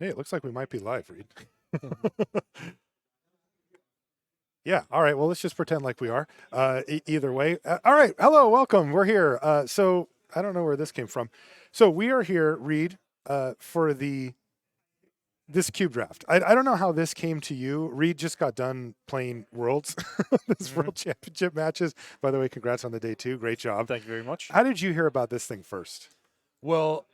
Hey, it looks like we might be live, Reed. Yeah. All right. Well, let's just pretend like we are. Either way. All right. Hello. Welcome. We're here. So I don't know where this came from. So we are here, Reed, for this cube draft. I don't know how this came to you. Reed just got done playing Worlds, this World Championship matches. By the way, congrats on the day two. Great job. Thank you very much. How did you hear about this thing first? Well,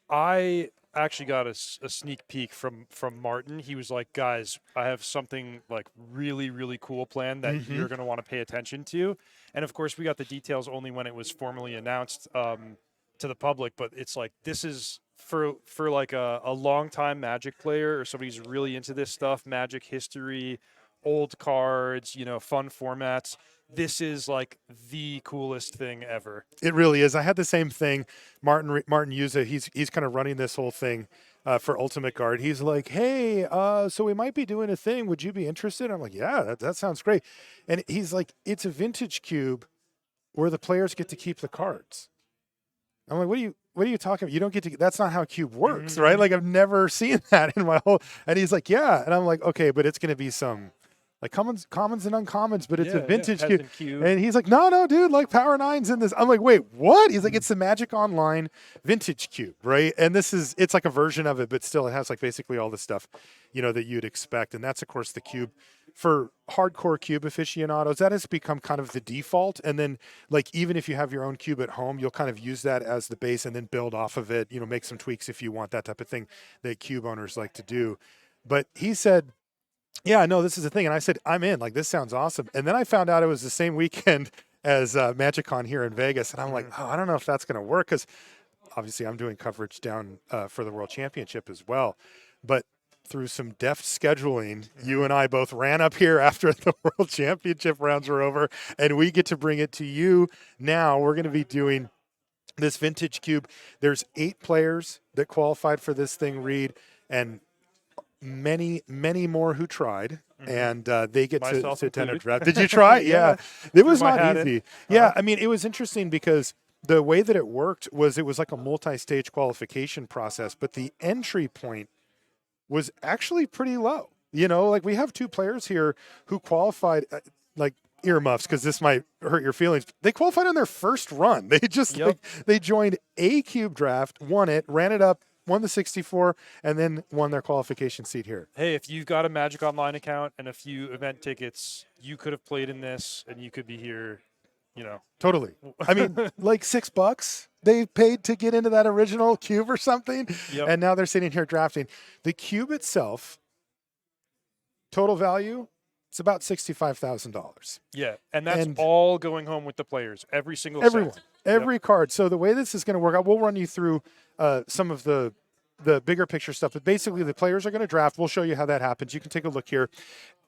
I actually got a sneak peek from Martin. He was like, "Guys, I have something like really cool planned that you're going to want to pay attention to." And of course, we got the details only when it was formally announced to the public. But it's like this is for like a longtime Magic player or somebody who's really into this stuff, Magic history, old cards, fun formats. This is like the coolest thing ever. It really is. I had the same thing. Martin Yuza, he's kind of running this whole thing for Ultimate Guard. He's like, hey, so we might be doing a thing. Would you be interested? I'm like, yeah, that sounds great. And he's like, it's a vintage cube where the players get to keep the cards. I'm like, what are you talking about? You don't get to. That's not how cube works, right? Like I've never seen that in my whole. And he's like, yeah, and I'm like, okay, but it's going to be some. Like commons and uncommons, but it's a vintage cube. And he's like, no, dude, like Power Nine's in this. I'm like, wait, what? He's like, it's the Magic Online vintage cube, right? And it's like a version of it, but still it has like basically all the stuff, that you'd expect. And that's of course the cube for hardcore cube aficionados. That has become kind of the default. And then like, even if you have your own cube at home, you'll kind of use that as the base and then build off of it, make some tweaks if you want, that type of thing that cube owners like to do. But he said, yeah, no, this is a thing. And I said, I'm in. Like, this sounds awesome. And then I found out it was the same weekend as MagicCon here in Vegas. And I'm like, oh, I don't know if that's going to work because obviously I'm doing coverage down for the World Championship as well. But through some deft scheduling, you and I both ran up here after the World Championship rounds were over. And we get to bring it to you now. We're going to be doing this vintage cube. There's 8 players that qualified for this thing, Reed. And many more who tried, and they get to attend a draft. Did you try? Yeah. It was not easy. Yeah, I mean, it was interesting because the way that it worked was it was like a multi-stage qualification process, but the entry point was actually pretty low. Like we have 2 players here who qualified, like earmuffs, because this might hurt your feelings. They qualified on their first run. They just they joined a cube draft, won it, ran it up, won the 64, and then won their qualification seat here. Hey, if you've got a Magic Online account and a few event tickets, you could have played in this and you could be here, Totally. I mean, like $6 they paid to get into that original cube or something. Yep. And now they're sitting here drafting. The cube itself, total value, it's about $65,000. Yeah, and that's all going home with the players, everyone. Set. Every card. So the way this is going to work out, we'll run you through some of the bigger picture stuff. But basically, the players are going to draft. We'll show you how that happens. You can take a look here.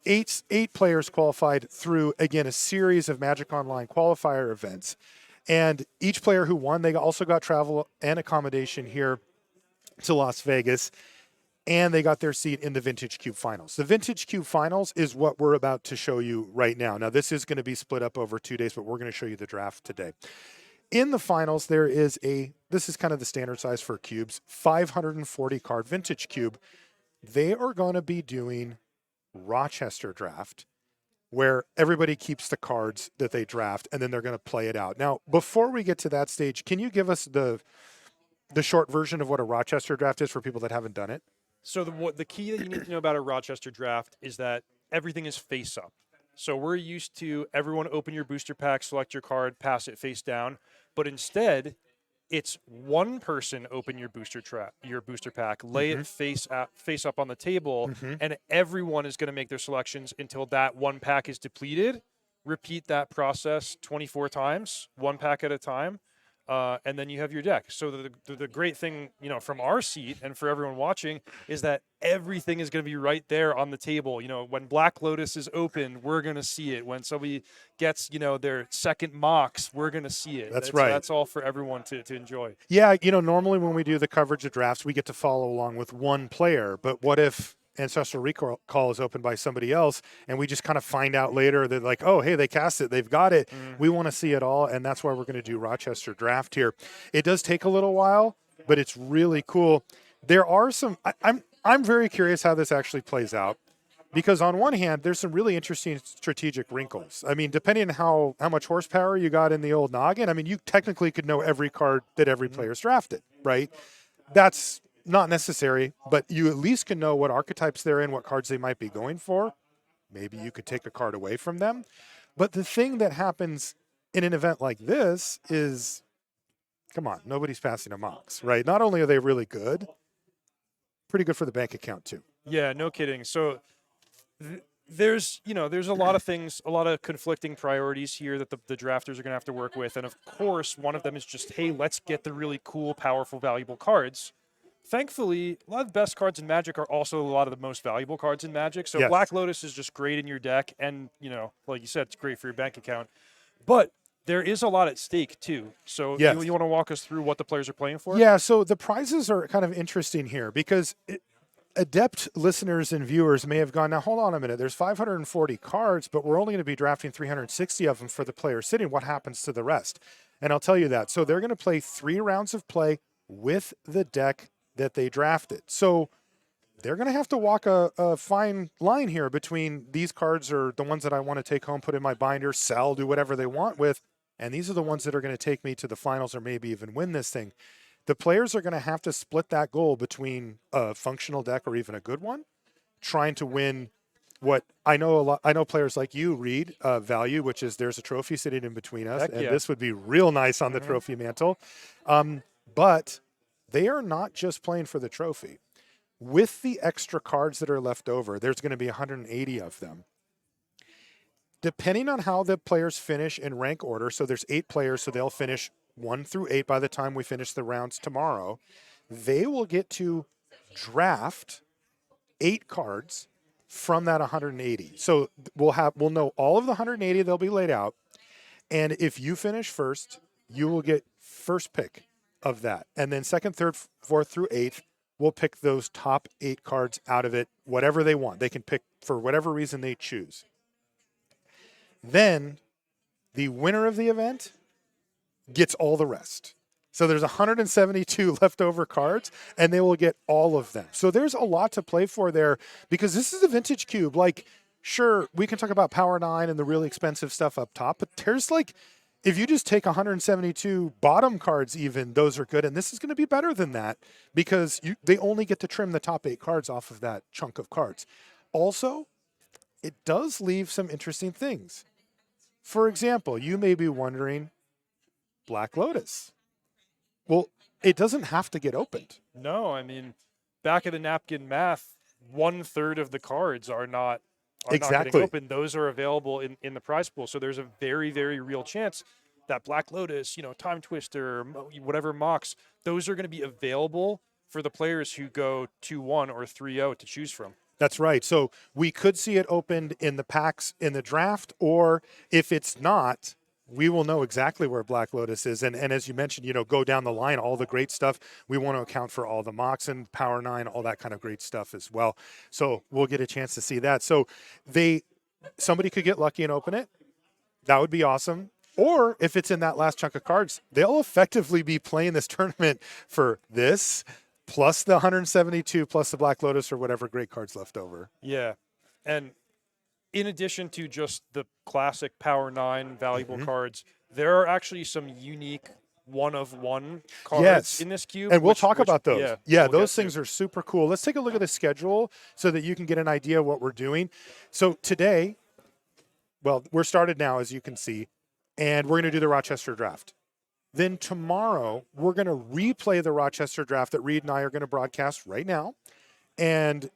Eight players qualified through, again, a series of Magic Online qualifier events. And each player who won, they also got travel and accommodation here to Las Vegas. And they got their seat in the Vintage Cube Finals. The Vintage Cube Finals is what we're about to show you right now. Now, this is going to be split up over 2 days, but we're going to show you the draft today. In the finals, there is this is kind of the standard size for cubes, 540 card vintage cube. They are going to be doing Rochester draft, where everybody keeps the cards that they draft, and then they're going to play it out. Now, before we get to that stage, can you give us the short version of what a Rochester draft is for people that haven't done it? So the key that you need to know about a Rochester draft is that everything is face up. So we're used to everyone open your booster pack, select your card, pass it face down. But instead, it's one person open your booster pack, lay it face up on the table, and everyone is going to make their selections until that one pack is depleted. Repeat that process 24 times, one pack at a time, and then you have your deck. So the great thing, from our seat and for everyone watching is that everything is going to be right there on the table. When Black Lotus is open, we're going to see it. When somebody gets, their second Mox, we're going to see it. That's right. That's all for everyone to enjoy. Yeah, normally when we do the coverage of drafts, we get to follow along with one player. But what if Ancestral Recall is opened by somebody else, and we just kind of find out later that like, oh, hey, they cast it, they've got it. We want to see it all, and that's why we're going to do Rochester draft here. It does take a little while, but it's really cool. There are some. I'm very curious how this actually plays out. Because on one hand, there's some really interesting strategic wrinkles. I mean, depending on how much horsepower you got in the old noggin, I mean, you technically could know every card that every Mhm. player's drafted, right? That's not necessary, but you at least can know what archetypes they're in, what cards they might be going for. Maybe you could take a card away from them. But the thing that happens in an event like this is, come on, nobody's passing a Mox, right? Not only are they really good, pretty good for the bank account too. Yeah, no kidding. So there's there's a lot of things, a lot of conflicting priorities here that the drafters are going to have to work with, and of course one of them is just, hey, let's get the really cool, powerful, valuable cards. Thankfully, a lot of the best cards in Magic are also a lot of the most valuable cards in Magic. So Yes. Black Lotus is just great in your deck, and like you said, it's great for your bank account. But there is a lot at stake too. So Yes. you want to walk us through what the players are playing for? Yeah, so the prizes are kind of interesting here because adept listeners and viewers may have gone, now hold on a minute, there's 540 cards, but we're only going to be drafting 360 of them for the player sitting. What happens to the rest? And I'll tell you that. So they're going to play 3 rounds of play with the deck that they drafted. So they're going to have to walk a fine line here between these cards are the ones that I want to take home, put in my binder, sell, do whatever they want with, and these are the ones that are going to take me to the finals or maybe even win this thing. The players are going to have to split that goal between a functional deck or even a good one, trying to win what I know a lot. I know players like you read value, which is there's a trophy sitting in between us, Heck and yeah. this would be real nice on the trophy mantle. But they are not just playing for the trophy. With the extra cards that are left over, there's going to be 180 of them. Depending on how the players finish in rank order, so there's 8 players, so they'll finish 1 through 8 by the time we finish the rounds tomorrow. They will get to draft 8 cards from that 180. So we'll know all of the 180, they'll be laid out. And if you finish first, you will get first pick of that. And then second, third, fourth through eighth, we'll pick those top 8 cards out of it, whatever they want. They can pick for whatever reason they choose. Then the winner of the event gets all the rest. So there's 172 leftover cards, and they will get all of them. So there's a lot to play for there because this is a vintage cube. Like, sure, we can talk about Power 9 and the really expensive stuff up top, but there's like, if you just take 172 bottom cards even, those are good. And this is going to be better than that because they only get to trim the top 8 cards off of that chunk of cards. Also, it does leave some interesting things. For example, you may be wondering, Black Lotus. Well, it doesn't have to get opened. No, I mean, back of the napkin math, 1/3 of the cards are not getting Exactly. open. Those are available in the prize pool. So there's a very, very real chance that Black Lotus, Time Twister, whatever Mox, those are going to be available for the players who go 2-1 or 3-0 to choose from. That's right. So we could see it opened in the packs in the draft, or if it's not, we will know exactly where Black Lotus is. And as you mentioned, go down the line, all the great stuff. We want to account for all the Mox and Power 9, all that kind of great stuff as well. So we'll get a chance to see that. So somebody could get lucky and open it. That would be awesome. Or if it's in that last chunk of cards, they'll effectively be playing this tournament for this, plus the 172, plus the Black Lotus or whatever great cards left over. Yeah. And in addition to just the classic Power 9 valuable cards, there are actually some unique one-of-one cards in this cube. And we'll talk about those. Yeah, we'll those things are super cool. Let's take a look at the schedule so that you can get an idea of what we're doing. So today, well, we're started now, as you can see, and we're going to do the Rochester draft. Then tomorrow, we're going to replay the Rochester draft that Reed and I are going to broadcast right now. And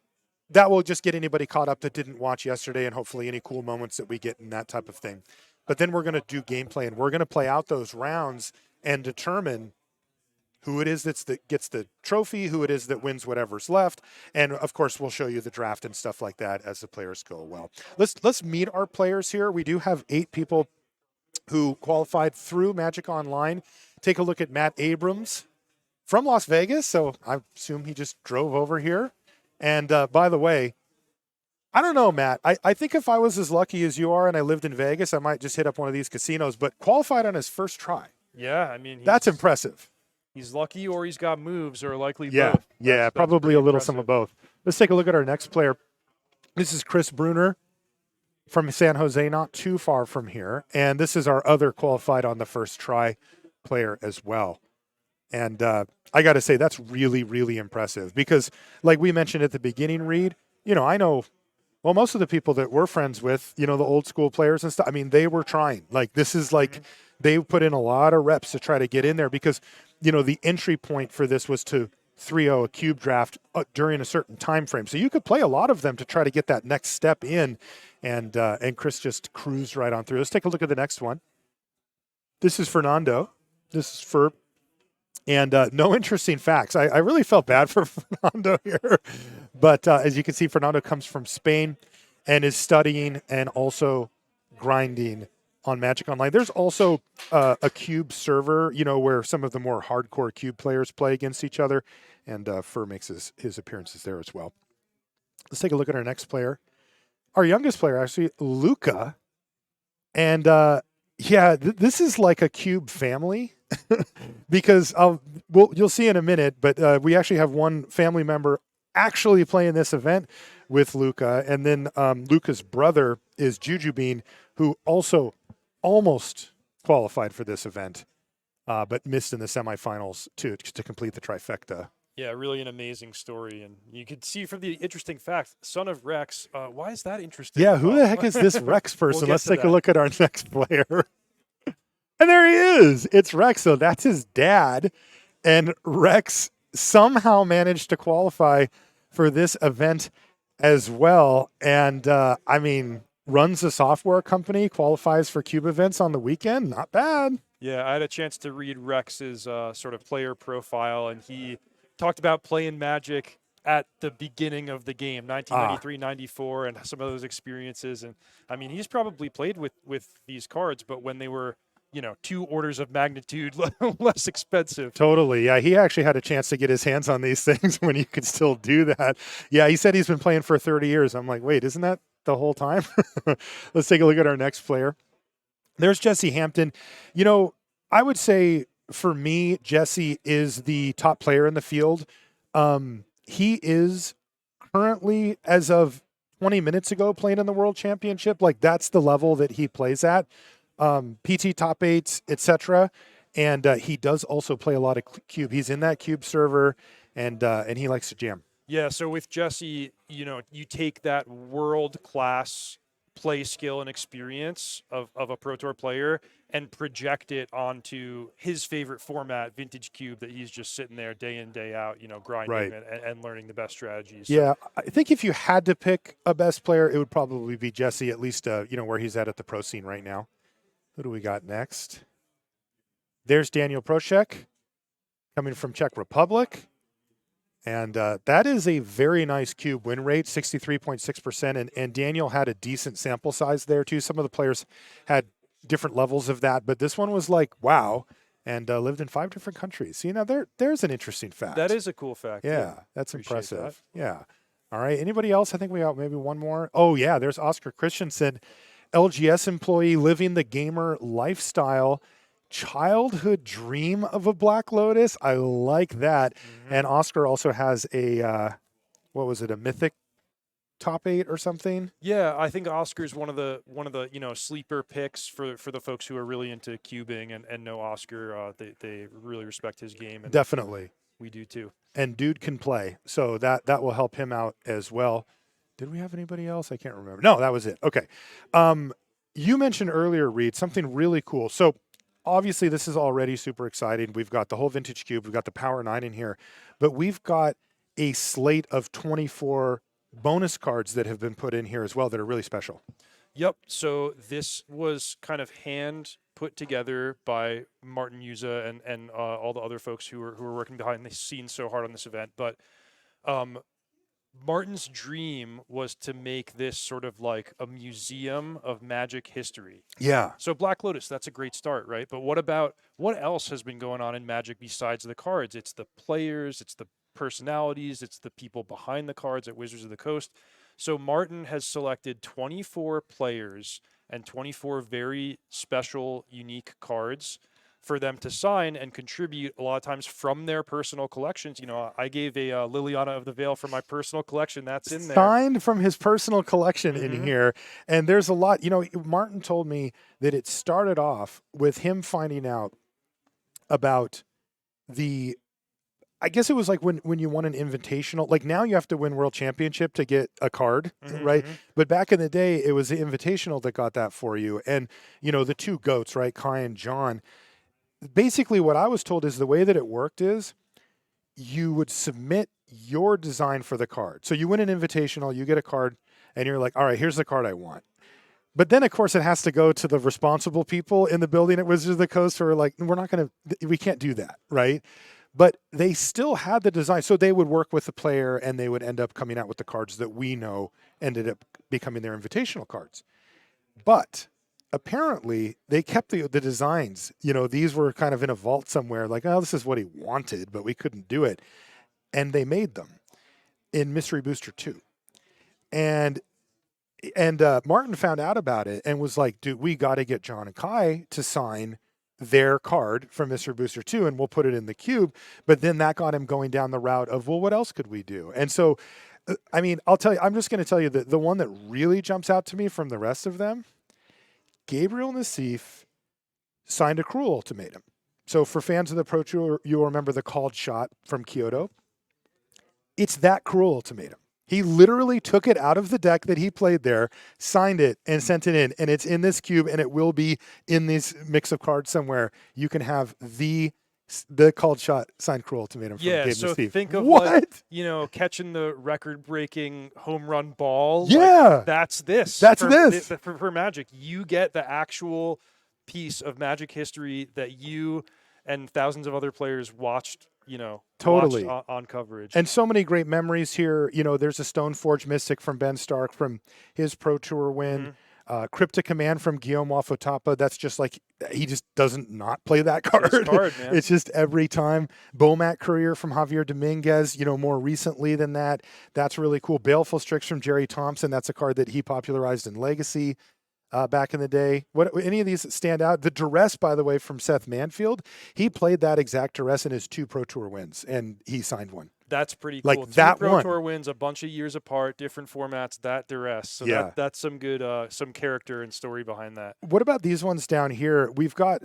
that will just get anybody caught up that didn't watch yesterday and hopefully any cool moments that we get in that type of thing. But then we're going to do gameplay, and we're going to play out those rounds and determine who it is that gets the trophy, who it is that wins whatever's left. And of course, we'll show you the draft and stuff like that as the players go. Well, let's meet our players here. We do have 8 people who qualified through Magic Online. Take a look at Matt Abrams from Las Vegas. So I assume he just drove over here. And by the way, I don't know, Matt. I think if I was as lucky as you are and I lived in Vegas, I might just hit up one of these casinos, but qualified on his first try. Yeah, I mean, That's impressive. He's lucky, or he's got moves, or likely Yeah, both. yeah, That's probably pretty a little some of impressive. both. Let's take a look at our next player. This is Chris Bruner from San Jose, not too far from here. And this is our other qualified on the first try player as well. And I got to say, that's really, really impressive because, like we mentioned at the beginning, Reed, I know, well, most of the people that we're friends with, the old school players and stuff, I mean, they were trying. Like, this is like, Mhm. they put in a lot of reps to try to get in there because, the entry point for this was to 3-0 a cube draft during a certain time frame. So you could play a lot of them to try to get that next step in. And Chris just cruised right on through. Let's take a look at the next one. This is Fernando. This is for and no interesting facts. I really felt bad for Fernando here. But as you can see, Fernando comes from Spain and is studying and also grinding on Magic Online. There's also a Cube server, where some of the more hardcore Cube players play against each other. And Fur makes his appearances there as well. Let's take a look at our next player. Our youngest player, actually, Luca. And yeah, this is like a Cube family because you'll see in a minute, but we actually have one family member actually playing this event with Luca, and then Luca's brother is Juju Bean, who also almost qualified for this event, but missed in the semifinals to complete the trifecta. Yeah, really an amazing story, and you could see from the interesting fact, son of Rex. Why is that interesting? Yeah, who the heck is this Rex We'll person? get Let's to take a that. look at our next player. And there he is. It's Rex. So that's his dad. And Rex somehow managed to qualify for this event as well. And I mean, runs a software company, qualifies for Cube events on the weekend. Not bad. Yeah, I had a chance to read Rex's sort of player profile, and he talked about playing Magic at the beginning of the game, Ah, 1993, 94, and some of those experiences. And I mean, he's probably played with these cards, but when they were, two orders of magnitude less expensive. totally. Yeah, he actually had a chance to get his hands on these things when you could still do that. Yeah, he said he's been playing for 30 years. I'm like, wait, isn't that the whole time? Let's take a look at our next player. There's Jesse Hampton. You know, I would say for me, Jesse is the top player in the field. He is currently, as of 20 minutes ago, playing in the World Championship. Like that's the level that he plays at. PT top eights, etc. And he does also play a lot of cube. He's in that cube server, and he likes to jam. Yeah, so with Jesse, you take that world class play skill and experience of a Pro Tour player and project it onto his favorite format, Vintage Cube, that he's just sitting there day in, day out, grinding Right. and learning the best strategies. So, Yeah, I think if you had to pick a best player, it would probably be Jesse. At least, where he's at the pro scene right now. Who do we got next? There's Daniel Prochek coming from Czech Republic. And that is a very nice cube win rate, 63.6%. And Daniel had a decent sample size there, too. Some of the players had different levels of that, but this one was like, wow, and lived in 5 different countries. See, now there's an interesting that fact. is a cool fact. Yeah, that's Appreciate that. impressive. Yeah. All right. Anybody else? I think we got maybe one more. Oh, yeah, there's Oscar Christensen, LGS employee living the gamer lifestyle. Childhood dream of a Black Lotus. I like that. Hmm. And Oscar also has a what was it? A Mythic top 8 or something? Yeah, I think Oscar's one of the sleeper picks for the folks who are really into cubing and know Oscar. They really respect his game, and Definitely. we do too. And dude can play. So that will help him out as well. Did we have anybody else? I can't remember. No, that was it. Okay. You mentioned earlier, Reed, something really cool. So obviously this is already super exciting. We've got the whole vintage cube, we've got the Power 9 in here, but we've got a slate of 24 bonus cards that have been put in here as well that are really special. Yep. So this was kind of hand put together by Martin Yuza and all the other folks who were working behind the scenes so hard on this event. But um, Martin's dream was to make this sort of like a museum of Magic history. Yeah. So Black Lotus, that's a great start, right? But what else has been going on in Magic besides the cards? It's the players, it's the personalities, it's the people behind the cards at Wizards of the Coast. So Martin has selected 24 players and 24 very special, unique cards for them to sign and contribute a lot of times from their personal collections. I gave a Liliana of the Veil from my personal collection. That's in there. Signed from his personal collection in Hmm. here. And there's a lot, Martin told me that it started off with him finding out about the I guess it was like when you won an invitational. Like now you have to win world championship to get a card, right? Hmm. But back in the day, it was the invitational that got that for you. And the two goats, right, Kai and John. Basically, what I was told is the way that it worked is you would submit your design for the card. So you win an invitational, you get a card, and you're like, all right, here's the card I want. But then, of course, it has to go to the responsible people in the building at Wizards of the Coast who are like, we can't do that, right? But they still had the design. So they would work with the player and they would end up coming out with the cards that we know ended up becoming their invitational cards. But apparently they kept the designs. These were kind of in a vault somewhere, like, oh, this is what he wanted, but we couldn't do it. And they made them in Mystery Booster 2. And Martin found out about it and was like, dude, we got to get John and Kai to sign their card from Mr. Booster 2 and we'll put it in the cube. But then that got him going down the route of, well, what else could we do? And so, I'll tell you, I'm just going to tell you that the one that really jumps out to me from the rest of them, Gabriel Nassif signed a cruel ultimatum. So for fans of the Pro Tour, you'll remember the called shot from Kyoto. It's that cruel ultimatum. He literally took it out of the deck that he played there, signed it, and sent it in. And it's in this cube, and it will be in this mix of cards somewhere. You can have the called shot signed cruel ultimatum from Yeah, Gabe so Nassif. think of What? catching the record-breaking home run ball. Yeah. That's this. That's for, this. For Magic. You get the actual piece of Magic history that you and thousands of other players watched. Totally. Watched on coverage. And so many great memories here. There's a Stoneforge Mystic from Ben Stark from his Pro Tour win. Cryptic Command from Guillaume Wafotapa. That's just like, he just doesn't not play that card. Man. It's just every time. Bomat Courier from Javier Dominguez, more recently than that. That's really cool. Baleful Strix from Jerry Thompson. That's a card that he popularized in Legacy back in the day. What any of these stand out? The Duress, by the way, from Seth Manfield. He played that exact Duress in his 2 Pro Tour wins, and he signed one. That's pretty cool. Like that 2 Pro one. Tour wins, a bunch of years apart, different formats, that Duress. So Yeah. that's some good, some character and story behind that. What about these ones down here? We've got,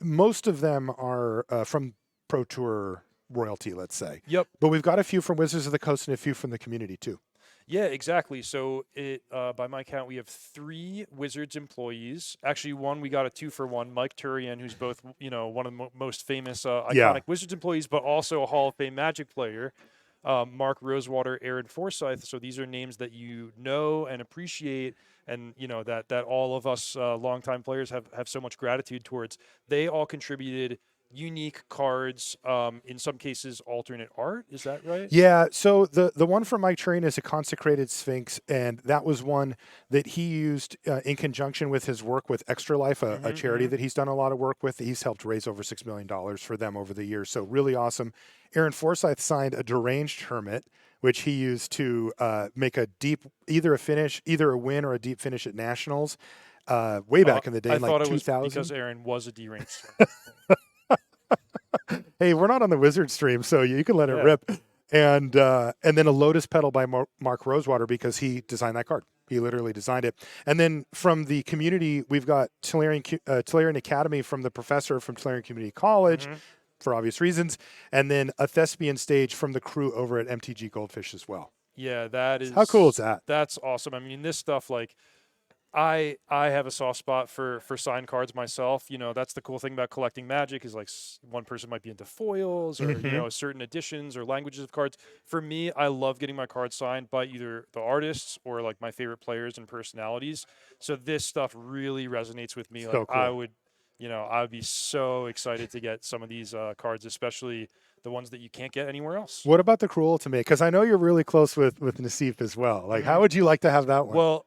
most of them are from Pro Tour royalty, let's say. Yep. But we've got a few from Wizards of the Coast and a few from the community too. Yeah, exactly. So by my count, we have 3 Wizards employees. Actually, we got a 2-for-1. Mike Turian, who's both one of the most famous iconic Wizards employees, but also a Hall of Fame Magic player. Mark Rosewater, Aaron Forsyth. So these are names that you know and appreciate, and that all of us longtime players have so much gratitude towards. They all contributed unique cards, in some cases alternate art. Is that right? Yeah, so the one from Mike Turian is a Consecrated Sphinx, and that was one that he used in conjunction with his work with Extra Life, a charity that he's done a lot of work with. He's helped raise over $6 million for them over the years, so really awesome. Aaron Forsyth signed a Deranged Hermit, which he used to make either a win or a deep finish at Nationals way back in the day, I in thought like it was 2000. because Aaron was a deranged. Hey, we're not on the Wizard stream, so you can let it rip. And then a Lotus Petal by Mark Rosewater, because he designed that card. He literally designed it. And then from the community, we've got Tolarian Academy from the professor from Tolarian Community College, for obvious reasons, and then a Thespian Stage from the crew over at MTG Goldfish as well. Yeah, that is. How cool is that? That's awesome. I mean, this stuff, like, I have a soft spot for signed cards myself. That's the cool thing about collecting Magic is, like, one person might be into foils or certain editions or languages of cards. For me, I love getting my cards signed by either the artists or like my favorite players and personalities. So this stuff really resonates with me. So like cool. I would be so excited to get some of these cards, especially the ones that you can't get anywhere else. What about the Cruel Ultimate? Because I know you're really close with Nassif as well. Like, how would you like to have that one? Well,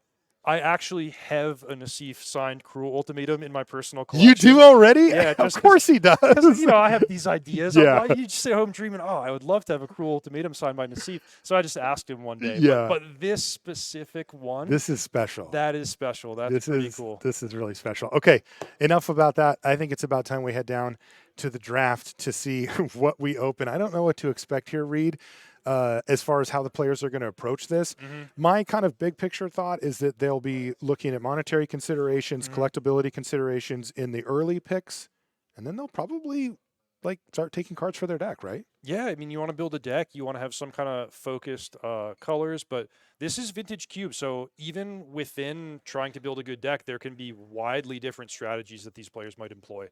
I actually have a Nassif signed Cruel Ultimatum in my personal You collection. do already? Yeah, Of just course he does. because I have these ideas. Yeah. You just sit home dreaming. Oh, I would love to have a Cruel Ultimatum signed by Nassif. So I just asked him one day. Yeah. But this specific one, This is special. that is special. That's pretty cool. This is really special. Okay, enough about that. I think it's about time we head down to the draft to see what we open. I don't know what to expect here, Reed, as far as how the players are going to approach this. Hmm. My kind of big picture thought is that they'll be looking at monetary considerations, Hmm. collectability considerations in the early picks, and then they'll probably like start taking cards for their deck, right? Yeah, I mean, you want to build a deck, you want to have some kind of focused colors, but this is vintage cube. So even within trying to build a good deck, there can be widely different strategies that these players might employ.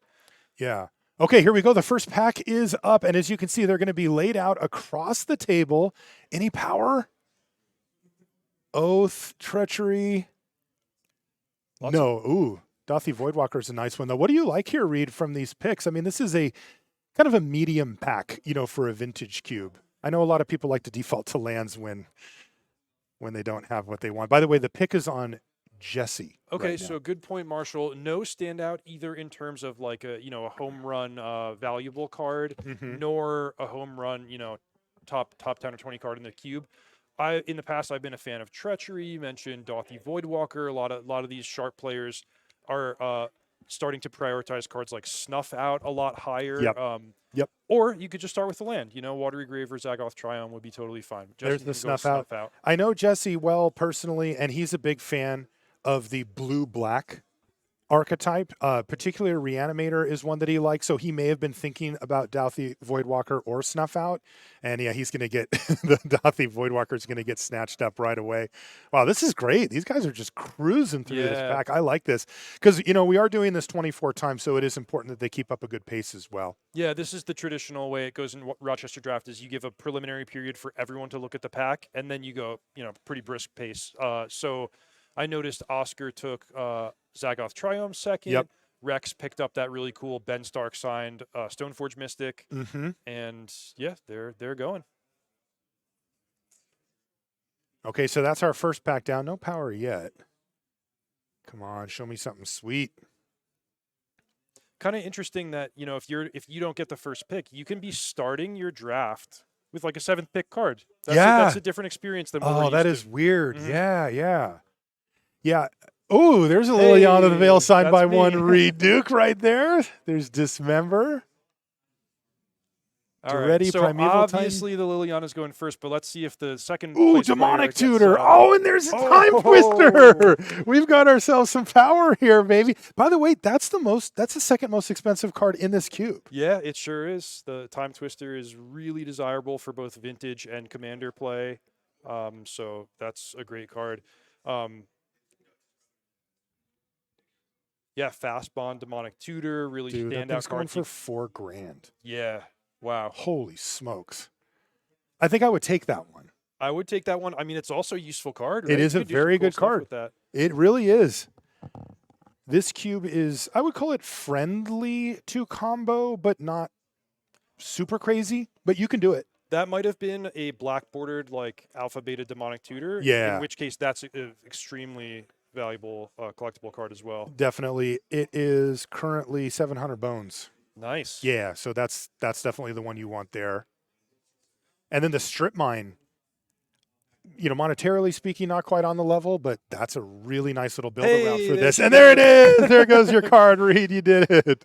Yeah. Okay, here we go. The first pack is up, and as you can see, they're going to be laid out across the table. Any power? Oath, treachery. Lots of- No. Ooh, Dothy Voidwalker is a nice one, though. What do you like here, Reed, from these picks? I mean, this is a kind of a medium pack, for a vintage cube. I know a lot of people like to default to lands when they don't have what they want. By the way, the pick is on Jesse. Okay, right now. so good point, Marshall. No standout either in terms of like a home run valuable card, Mhm. nor a home run top 10 or 20 card in the cube. In the past I've been a fan of Treachery. You mentioned Dothy Voidwalker. A lot of these sharp players are starting to prioritize cards like Snuff Out a lot higher. Yep. Yep. Or you could just start with the land. Watery Grave or Zagoth Triumph would be totally fine. There's Jesse the can go Snuff Out. Snuff Out. I know Jesse well personally, and he's a big fan of the blue-black archetype. Particularly Reanimator is one that he likes, so he may have been thinking about Douthy Voidwalker or Snuff Out. And yeah, he's going to get the Douthy Voidwalker is going to get snatched up right away. Wow, this is great. These guys are just cruising through this Yeah. pack. I like this because we are doing this 24 times, so it is important that they keep up a good pace as well. Yeah, this is the traditional way it goes in Rochester Draft is you give a preliminary period for everyone to look at the pack, and then you go, pretty brisk pace. So I noticed Oscar took Zagoth Triumph second. Yep. Rex picked up that really cool Ben Stark signed Stoneforge Mystic, Mm-hmm. and yeah, they're going. Okay, so that's our first pack down. No power yet. Come on, show me something sweet. Kind of interesting that if you don't get the first pick, you can be starting your draft with like a 7th pick card. That's a different experience than what we're Oh, used that to. is weird. Mhm. Yeah. Oh, there's a Liliana of the Veil Hey, signed by that's me. one Reed Duke right there. There's Dismember. All right, Ready, so Primeval Titan. obviously the Liliana's going first, but let's see if the second Ooh, place warrior Demonic gets, Tutor. Oh, and there's a Time Twister. We've got ourselves some power here, baby. By the way, that's the second most expensive card in this cube. Yeah, it sure is. The Time Twister is really desirable for both vintage and commander play. So that's a great card. Yeah, Fast Bond, Demonic Tutor, really Dude, that standout thing's going card. for $4,000. Yeah, wow. Holy smokes. I think I would take that one. I would take that one. I mean, it's also a useful card. It Right? is You a could do some very cool good stuff card. with that. It really is. This cube is, I would call it friendly to combo, but not super crazy, but you can do it. That might have been a black bordered like Alpha Beta Demonic Tutor. Yeah. In which case, that's an extremely valuable collectible card as well. Definitely. It is currently 700 bones. Nice. Yeah, so that's definitely the one you want there. And then the strip mine, monetarily speaking, not quite on the level, but that's a really nice little build around Hey, for there this. you And go. there it is. There goes your card, Reed. You did it.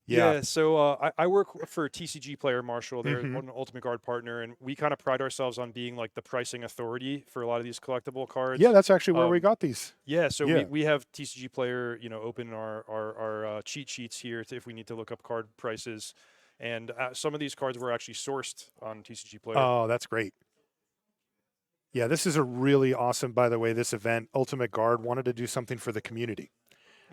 Yeah, so I work for TCG Player Marshall. They're Mhm. an Ultimate Guard partner, and we kind of pride ourselves on being like the pricing authority for a lot of these collectible cards. Yeah, that's actually where we got these. Yeah, so Yeah. we have TCG Player, open our cheat sheets here if we need to look up card prices, and some of these cards were actually sourced on TCG Player. Oh, that's great. Yeah, this is a really awesome, by the way, this event. Ultimate Guard wanted to do something for the community.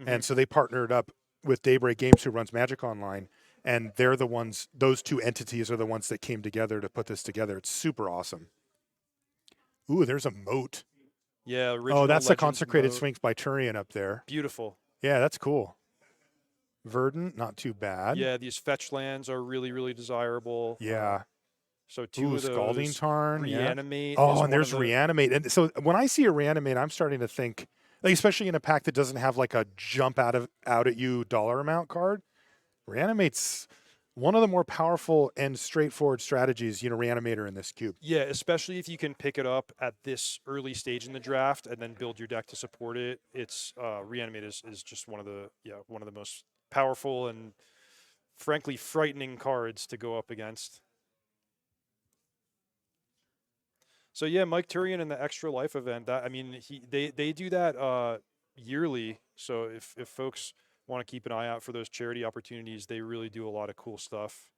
Mhm. And so they partnered up with Daybreak Games, who runs Magic Online. And they're the ones, those two entities are the ones that came together to put this together. It's super awesome. Ooh, there's a moat. Yeah, original Oh, that's the Legends Consecrated mode. Sphinx by Turian up there. Beautiful. Yeah, that's cool. Verdant, not too bad. Yeah, these fetch lands are really, really desirable. Yeah. So two Ooh, of Scalding those. Tarn, yeah. Reanimate Oh, is and one of there's the. Reanimate. And so when I see a Reanimate, I'm starting to think, like, especially in a pack that doesn't have like a jump out at you dollar amount card. Reanimate's one of the more powerful and straightforward strategies, Reanimator in this cube. Yeah, especially if you can pick it up at this early stage in the draft and then build your deck to support it. It's Reanimate is just one of the most powerful and frankly frightening cards to go up against. So yeah, Mike Turian and the Extra Life event. That I mean, they do that yearly. So if folks want to keep an eye out for those charity opportunities, they really do a lot of cool stuff.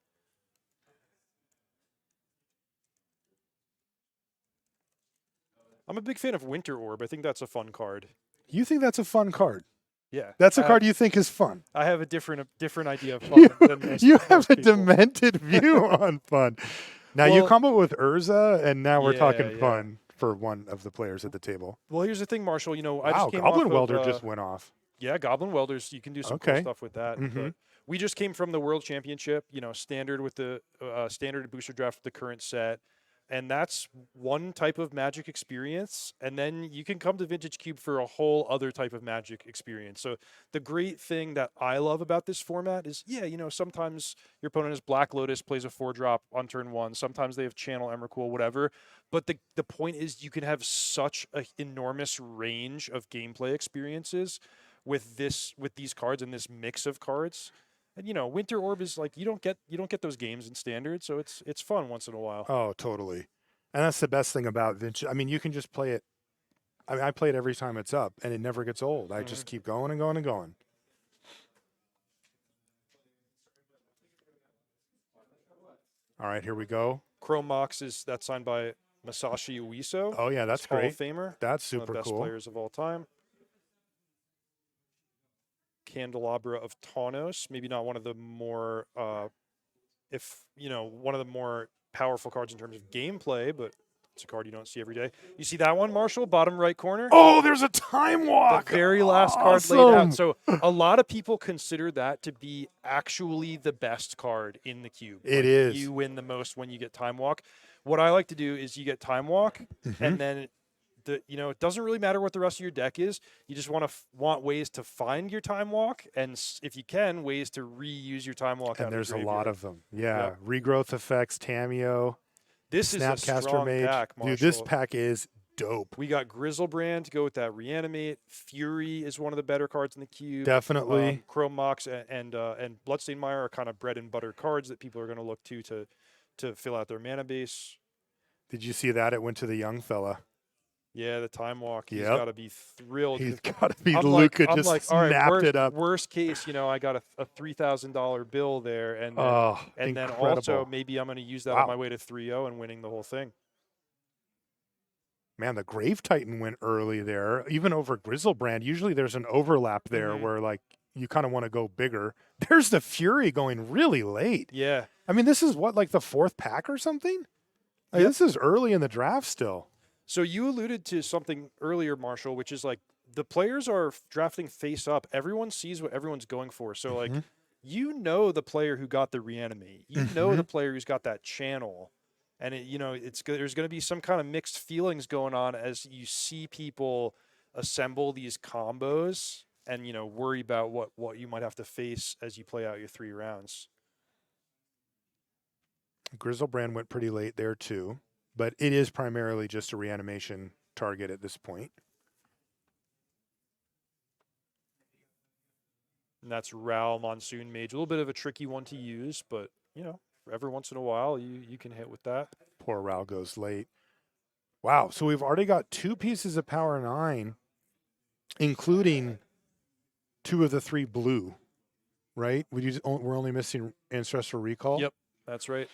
I'm a big fan of Winter Orb. I think that's a fun card. You think that's a fun card? Yeah, That's a card you think is fun. I have a different idea of You, fun than you have most a people. demented view on fun. Now you Well, combo with Urza, and now we're talking yeah. fun for one of the players at the table. Well, here's the thing, Marshall. I just Wow, came off Goblin of Welder just went off. yeah, Goblin Welders. You can do some cool Okay. stuff with that. Mm-hmm. But we just came from the World Championship. Standard with the standard booster draft with the current set, and that's one type of Magic experience. And then you can come to Vintage Cube for a whole other type of Magic experience. So the great thing that I love about this format is, yeah, sometimes your opponent has Black Lotus, plays a 4-drop on turn 1. Sometimes they have Channel Emrakul, whatever. But the point is, you can have such an enormous range of gameplay experiences with these cards and this mix of cards. And Winter Orb is like you don't get those games in standard, so it's fun once in a while. Oh, totally. And that's the best thing about vintage. I mean, you can just play it. I mean, I play it every time it's up, and it never gets old. I just keep going and going and going. All right, here we go. Chrome Mox that's signed by Masashi Ueso. Oh yeah, that's Hall great. of Famer. That's One of super the best cool. players of all time. Candelabra of Tawnos, maybe not one of the more one of the more powerful cards in terms of gameplay, but it's a card you don't see every day. You see that one, Marshall, bottom right corner? Oh, there's a time walk. The very last card laid out. So a lot of people consider that to be actually the best card in the cube. It is. You win the most when you get time walk. What I like to do is you get time walk, and then it doesn't really matter what the rest of your deck is. You just want ways to find your time walk, and if you can, ways to reuse your time walk. And out there's of the a lot graveyard. of them. Yeah, Yep. regrowth effects, Tameo, This is a Snapcaster strong Mage. pack, Marshall. Dude, this pack is dope. We got Grizzlebrand to go with that Reanimate. Fury is one of the better cards in the cube. Definitely. Chrome Mox and Bloodstained Mire are kind of bread and butter cards that people are going to look to fill out their mana base. Did you see that? It went to the young fella. Yeah, the Time Walk. He's Yep. got to be thrilled. He's got to be. I'm Luca like, just all right, snapped it up. Worst case, I got a $3,000 bill there, and then, Oh, and then incredible. also maybe I'm going to use that on my way to 3-0 and winning the whole thing. Man, the Grave Titan went early there, even over Grizzlebrand. Usually there's an overlap there where like you kind of want to go bigger. There's the Fury going really late. Yeah. I mean, this is what, like the 4th pack or something? Like, Yep. This is early in the draft still. So you alluded to something earlier, Marshall, which is like the players are drafting face up. Everyone sees what everyone's going for. So like the player who got the Reanimate. You know the player who's got that channel. And there's going to be some kind of mixed feelings going on as you see people assemble these combos and worry about what you might have to face as you play out your 3 rounds. Grizzlebrand went pretty late there too, but it is primarily just a reanimation target at this point. And that's Ral Monsoon Mage. A little bit of a tricky one to use, but every once in a while you can hit with that. Poor Ral goes late. Wow, so we've already got 2 pieces of Power 9, including 2 of the 3 blue, right? We're only missing Ancestral Recall? Yep, that's right.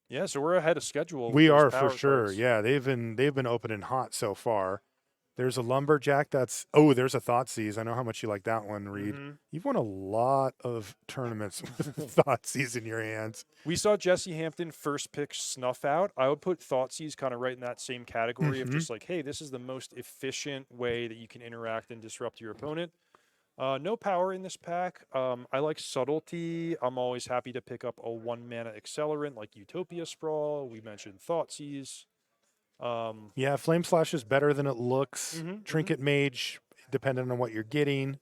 Yeah, so we're ahead of schedule. with We those are for power sure. cards. Yeah, they've been opening hot so far. There's a Lumberjack there's a Thoughtseize. I know how much you like that one, Reed. You've won a lot of tournaments with Thougeize in your hands. We saw Jesse Hampton first pick Snuff Out. I would put Thoughtseize kind of right in that same category of just like, hey, this is the most efficient way that you can interact and disrupt your opponent. No power in this pack. I like subtlety. I'm always happy to pick up a 1 mana accelerant like Utopia Sprawl. We mentioned Thoughtseize. Um, Yeah, Flame Slash is better than it looks. mhm, mhm. Trinket Mage, depending on what you're getting.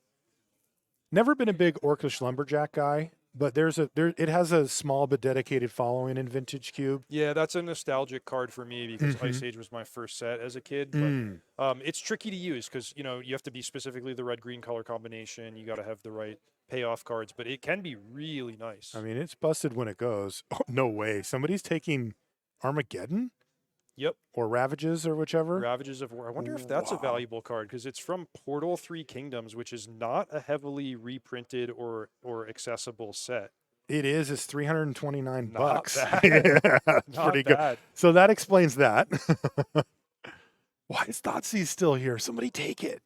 Never been a big Orcish Lumberjack guy, but it has a small but dedicated following in Vintage Cube. Yeah, that's a nostalgic card for me because Mm-hmm. Ice Age was my first set as a kid. But Mm. it's tricky to use because you have to be specifically the red green color combination. You got to have the right payoff cards, but it can be really I nice. mean, it's busted when it goes. Oh, no way. Somebody's taking Armageddon Yep. or Ravages or whichever. Ravages of War. I wonder if that's a Wow. valuable card because it's from Portal Three Kingdoms, which is not a heavily reprinted or accessible set. It is. It's 329 Not bucks. bad. Yeah, that's pretty Not good. bad. So that explains that. Why is Thoughtseize still here? Somebody take it.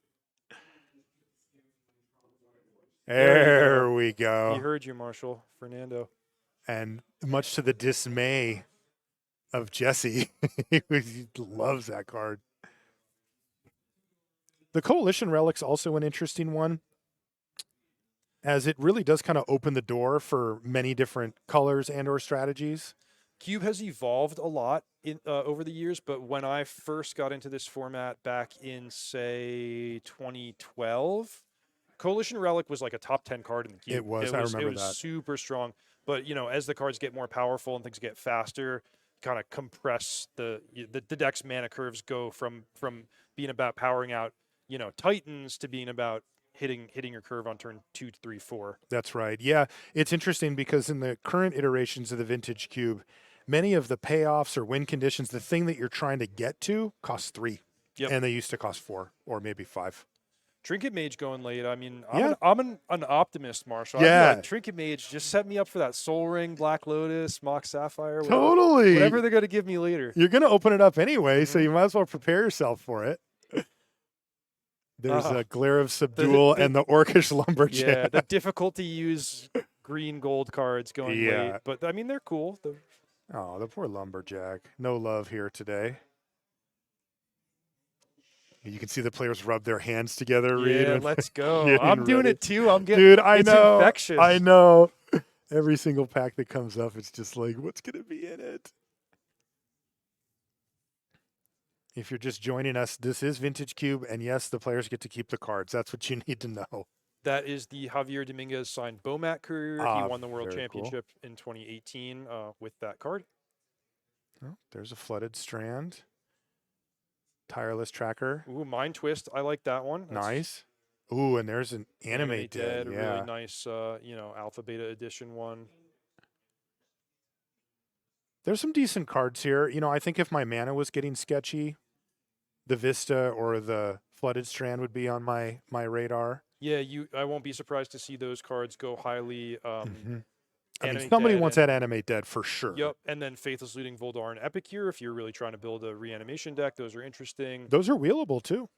There you go. There we He go. heard you, Marshall. Fernando. And much to the dismay of Jesse, he loves that card. The Coalition Relic's also an interesting one, as it really does kind of open the door for many different colors and or strategies. Cube has evolved a lot over the years, but when I first got into this format back in, say, 2012, Coalition Relic was like a top 10 card in the It cube. was. It I was it remember was that. super strong. But as the cards get more powerful and things get faster, kind of compress the deck's mana curves go from being about powering out Titans to being about hitting your curve on turn 2, 3, 4. That's right. Yeah, it's interesting because in the current iterations of the Vintage Cube, many of the payoffs or win conditions, the thing that you're trying to get to, costs 3, Yep. and they used to cost 4 or maybe 5. Trinket Mage going late. I mean, Yeah. I'm an optimist, Marshall. I'd be like, Yeah. Trinket Mage, just set me up for that Soul Ring, Black Lotus, Mox Sapphire, whatever Totally. they're gonna give me later. You're going to open it up anyway, so Mhm. you might as well prepare yourself for it. There's Uh, a Glare of the Subdual the and the Orcish yeah, Lumberjack. the difficulty use green gold cards going late, Yeah. but I mean they're cool. Oh, the poor Lumberjack. No love here today. You can see the players rub their hands together, Reed, Yeah, when let's go. getting I'm doing ready. it too. I'm getting Dude, I it's know. I infectious. know. Every single pack that comes up, it's just like, what's going to be in it? If you're just joining us, this is Vintage Cube, and yes, the players get to keep the cards. That's what you need to know. That is the Javier Dominguez signed Bomat courier. He Ah, won the World very cool. Championship in 2018 with that card. Oh, there's a Flooded Strand. Tireless Tracker. Ooh, Mind Twist. I like that one. That's Nice. Ooh, and there's an Animate Dead. A really Yeah. nice, Alpha Beta Edition one. There's some decent cards here. I think if my mana was getting sketchy, the Vista or the Flooded Strand would be on my radar. Yeah, I won't be surprised to see those cards go highly. Mm-hmm. I mean, Animate somebody Dead wants and that Animate Dead for sure. yep, and then Faithless Looting Voldar and Epicure. If you're really trying to build a reanimation deck, those are interesting. Those are wheelable too.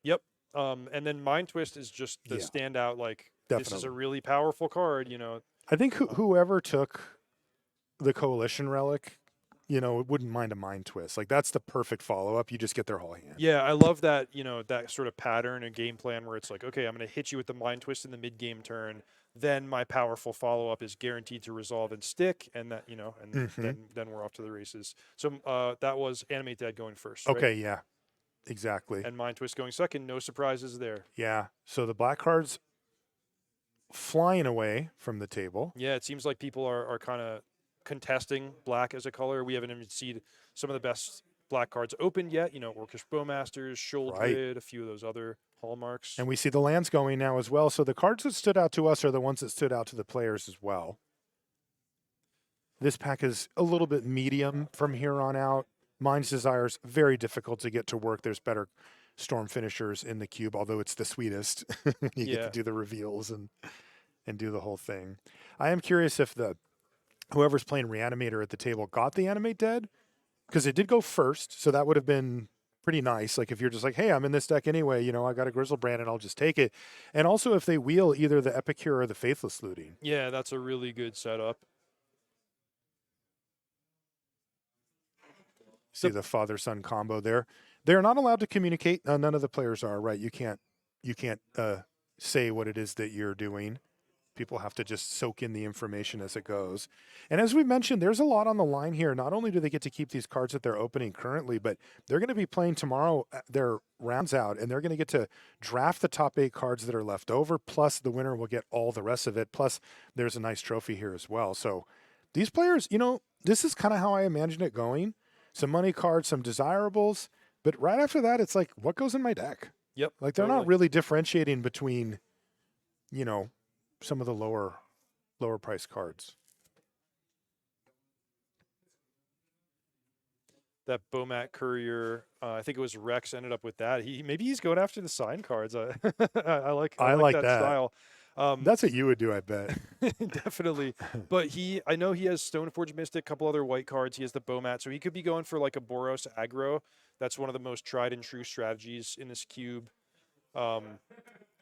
Yep. And then Mind Twist is just the Yeah, standout. Like this is a definitely. really powerful card. I think Um, whoever took the Coalition Relic, wouldn't mind a Mind Twist. Like that's the perfect follow up. You just get their whole hand. Yeah, I love that, that sort of pattern and game plan where it's like, okay, I'm going to hit you with the Mind Twist in the mid game turn. Then my powerful follow up is guaranteed to resolve and stick, and that and Mm-hmm. then we're off to the races. So that was Animate Dead going first, right? Okay, yeah, exactly. And Mind Twist going second. No surprises there. Yeah. So the black cards flying away from the table. Yeah, it seems like people are kind of contesting black as a color. We haven't even seen some of the best black cards opened yet. Orcish Bowmasters, Sholdred, a few of those other hallmarks. And we see the lands going now as well. So the cards that stood out to us are the ones that stood out to the players as well. This pack is a little bit medium from here on out. Mind's Desire's very difficult to get to work. There's better storm finishers in the cube, although it's the sweetest. You get Yeah. to do the reveals and do the whole thing. I am curious if whoever's playing Reanimator at the table got the Animate Dead, because it did go first, so that would have been pretty nice. Like if you're just like, hey, I'm in this deck anyway, I got a Grizzlebrand and I'll just take it. And also if they wheel either the Epicure or the Faithless Looting. Yeah, that's a really good setup. See the father-son combo there. They're not allowed to communicate. None of the players are, right? You can't say what it is that you're doing. People have to just soak in the information as it goes. And as we mentioned, there's a lot on the line here. Not only do they get to keep these cards that they're opening currently, but they're going to be playing tomorrow their rounds out, and they're going to get to draft the top 8 cards that are left over, plus the winner will get all the rest of it. Plus, there's a nice trophy here as well. So these players, this is kind of how I imagine it going. Some money cards, some desirables, but right after that, it's like, what goes in my deck? Yep. Like they're not totally. really differentiating between, some of the lower price cards. That Bomat Courier, I think it was Rex ended up with that. Maybe he's going after the sign cards. I I like like that that. style. That's what you would do, I bet. Definitely. But I know he has Stoneforge Mystic, a couple other white cards. He has the Bomat, so he could be going for like a Boros aggro. That's one of the most tried and true strategies in this cube. Um,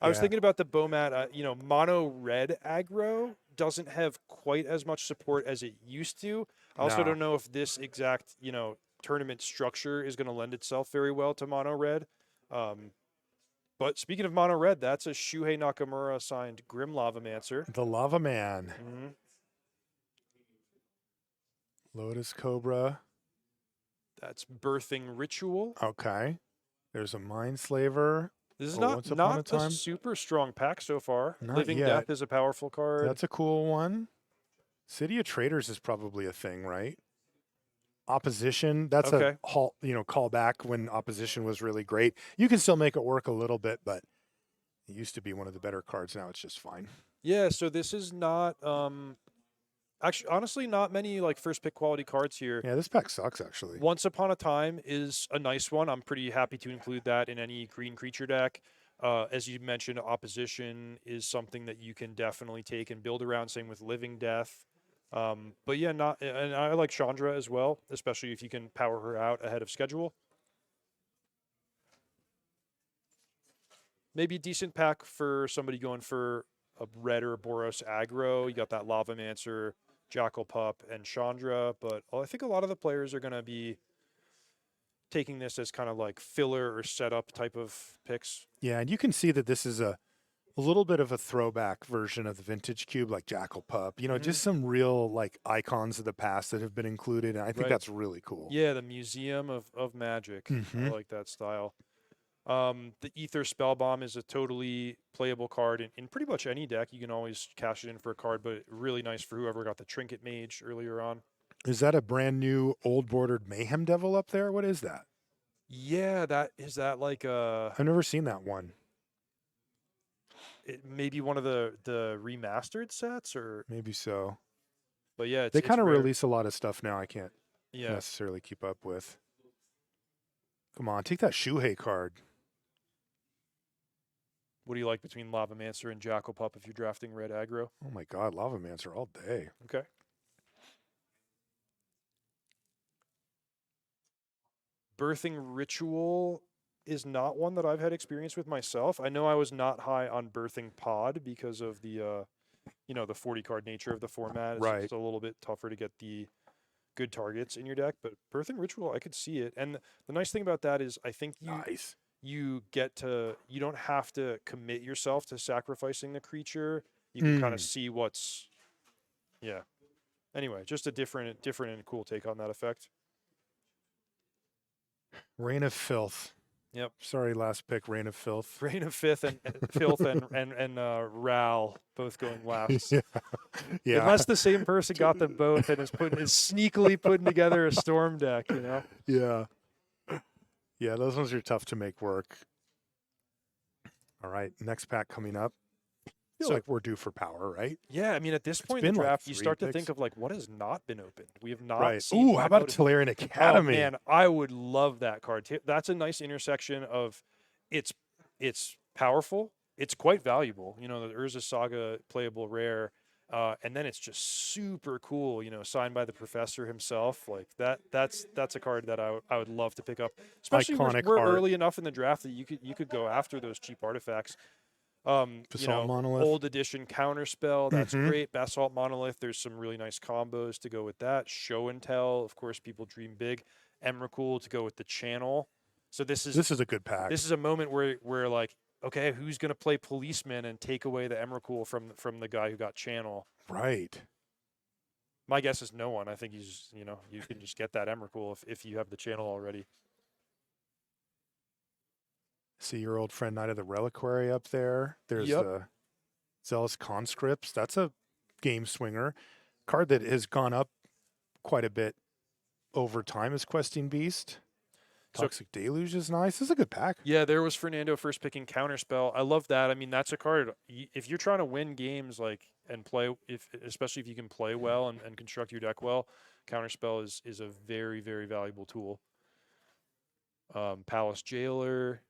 I was Yeah. thinking about the Bomat, mono red aggro doesn't have quite as much support as it used to. I also No. don't know if this exact, tournament structure is going to lend itself very well to mono red. But speaking of mono red, that's a Shuhei Nakamura signed Grim Lavamancer. The Lava Man. Mm-hmm. Lotus Cobra. That's Birthing Ritual. Okay. There's a Mind Slaver. This is Once upon a not a time. super strong pack so far. Not Living yet. Death is a powerful card. That's a cool one. City of Traders is probably a thing, right? Opposition. That's Okay. a callback when Opposition was really great. You can still make it work a little bit, but it used to be one of the better cards. Now it's just fine. Yeah, so this is not actually honestly not many like first pick quality cards here. Yeah, this pack sucks actually. Once Upon a Time is a nice one. I'm pretty happy to include that in any green creature deck. As you mentioned, Opposition is something that you can definitely take and build around. Same with Living Death. But yeah, and I like Chandra as well, especially if you can power her out ahead of schedule. Maybe a decent pack for somebody going for a red or a Boros aggro. You got that Lavamancer, Jackal Pup, and Chandra. But I think a lot of the players are going to be taking this as kind of like filler or setup type of picks. Yeah, and you can see that this is a little bit of a throwback version of the vintage cube, like Jackal Pup. Just some real like icons of the past that have been included, and I think Right. that's really cool. Yeah, the Museum of Magic. I like that style. The Ether Spellbomb is a totally playable card in pretty much any deck. You can always cash it in for a card, but really nice for whoever got the Trinket Mage earlier on. Is that a brand new old bordered Mayhem Devil up there? What is that? Yeah, that like I've never seen that one. maybe one of the remastered sets or Maybe so. but yeah, They it's kind of rare. release a lot of stuff now I can't Yeah. necessarily keep up with. Come on, take that Shuhei card. What do you like between Lavamancer and Jackal Pup if you're drafting red aggro? Oh my god, Lavamancer all day. Okay. Birthing Ritual is not one that I've had experience with myself. I know I was not high on Birthing Pod because of the the 40 card nature of the format. It's Right. just a little bit tougher to get the good targets in your deck, but Birthing Ritual I could see it. And the nice thing about that is I think Nice. you don't have to commit yourself to sacrificing the creature. You can kind of see what's yeah. Anyway, just a different and cool take on that effect. Reign of Filth. Yep. Sorry, last pick, Reign of Filth. Reign of Fifth and Filth and Ral both going last. Yeah. Yeah. Unless the same person got them both and is sneakily putting together a storm deck, Yeah. Yeah, those ones are tough to make work. All right, next pack coming up. I feel So- like we're due for power, right? Yeah, I mean at this point in been the like draft, you 3 start to picks. think of like what has not been opened. We have not Right. seen. Ooh, how about Black Lotus- Tolarian Oh Academy? man, I would love that card. That's a nice intersection of it's powerful, it's quite valuable. The Urza Saga playable rare, and then it's just super cool. Signed by the professor himself. Like that's a card that I would love to pick up. Especially Iconic we're art. early enough in the draft that you could go after those cheap artifacts. Basalt Monolith. Old edition counterspell. That's Mhm. great. Basalt Monolith. There's some really nice combos to go with that. Show and tell. Of course, people dream big. Emrakul to go with the channel. So this is a good pack. this is a moment where like okay, who's going to play policeman and take away the Emrakul from the guy who got channel? Right. My guess is no one. I think you can just get that Emrakul if you have the channel already. See your old friend Knight of the Reliquary up there. There's Yep. the Zealous Conscripts. That's a game swinger. Card that has gone up quite a bit over time is Questing Beast. So Toxic Deluge is nice. This is a good pack. yeah, there was Fernando first picking Counterspell. I love that. I mean, that's a card. If you're trying to win games like and play, if especially if you can play well and construct your deck well, Counterspell is a very very valuable tool. Palace Jailer.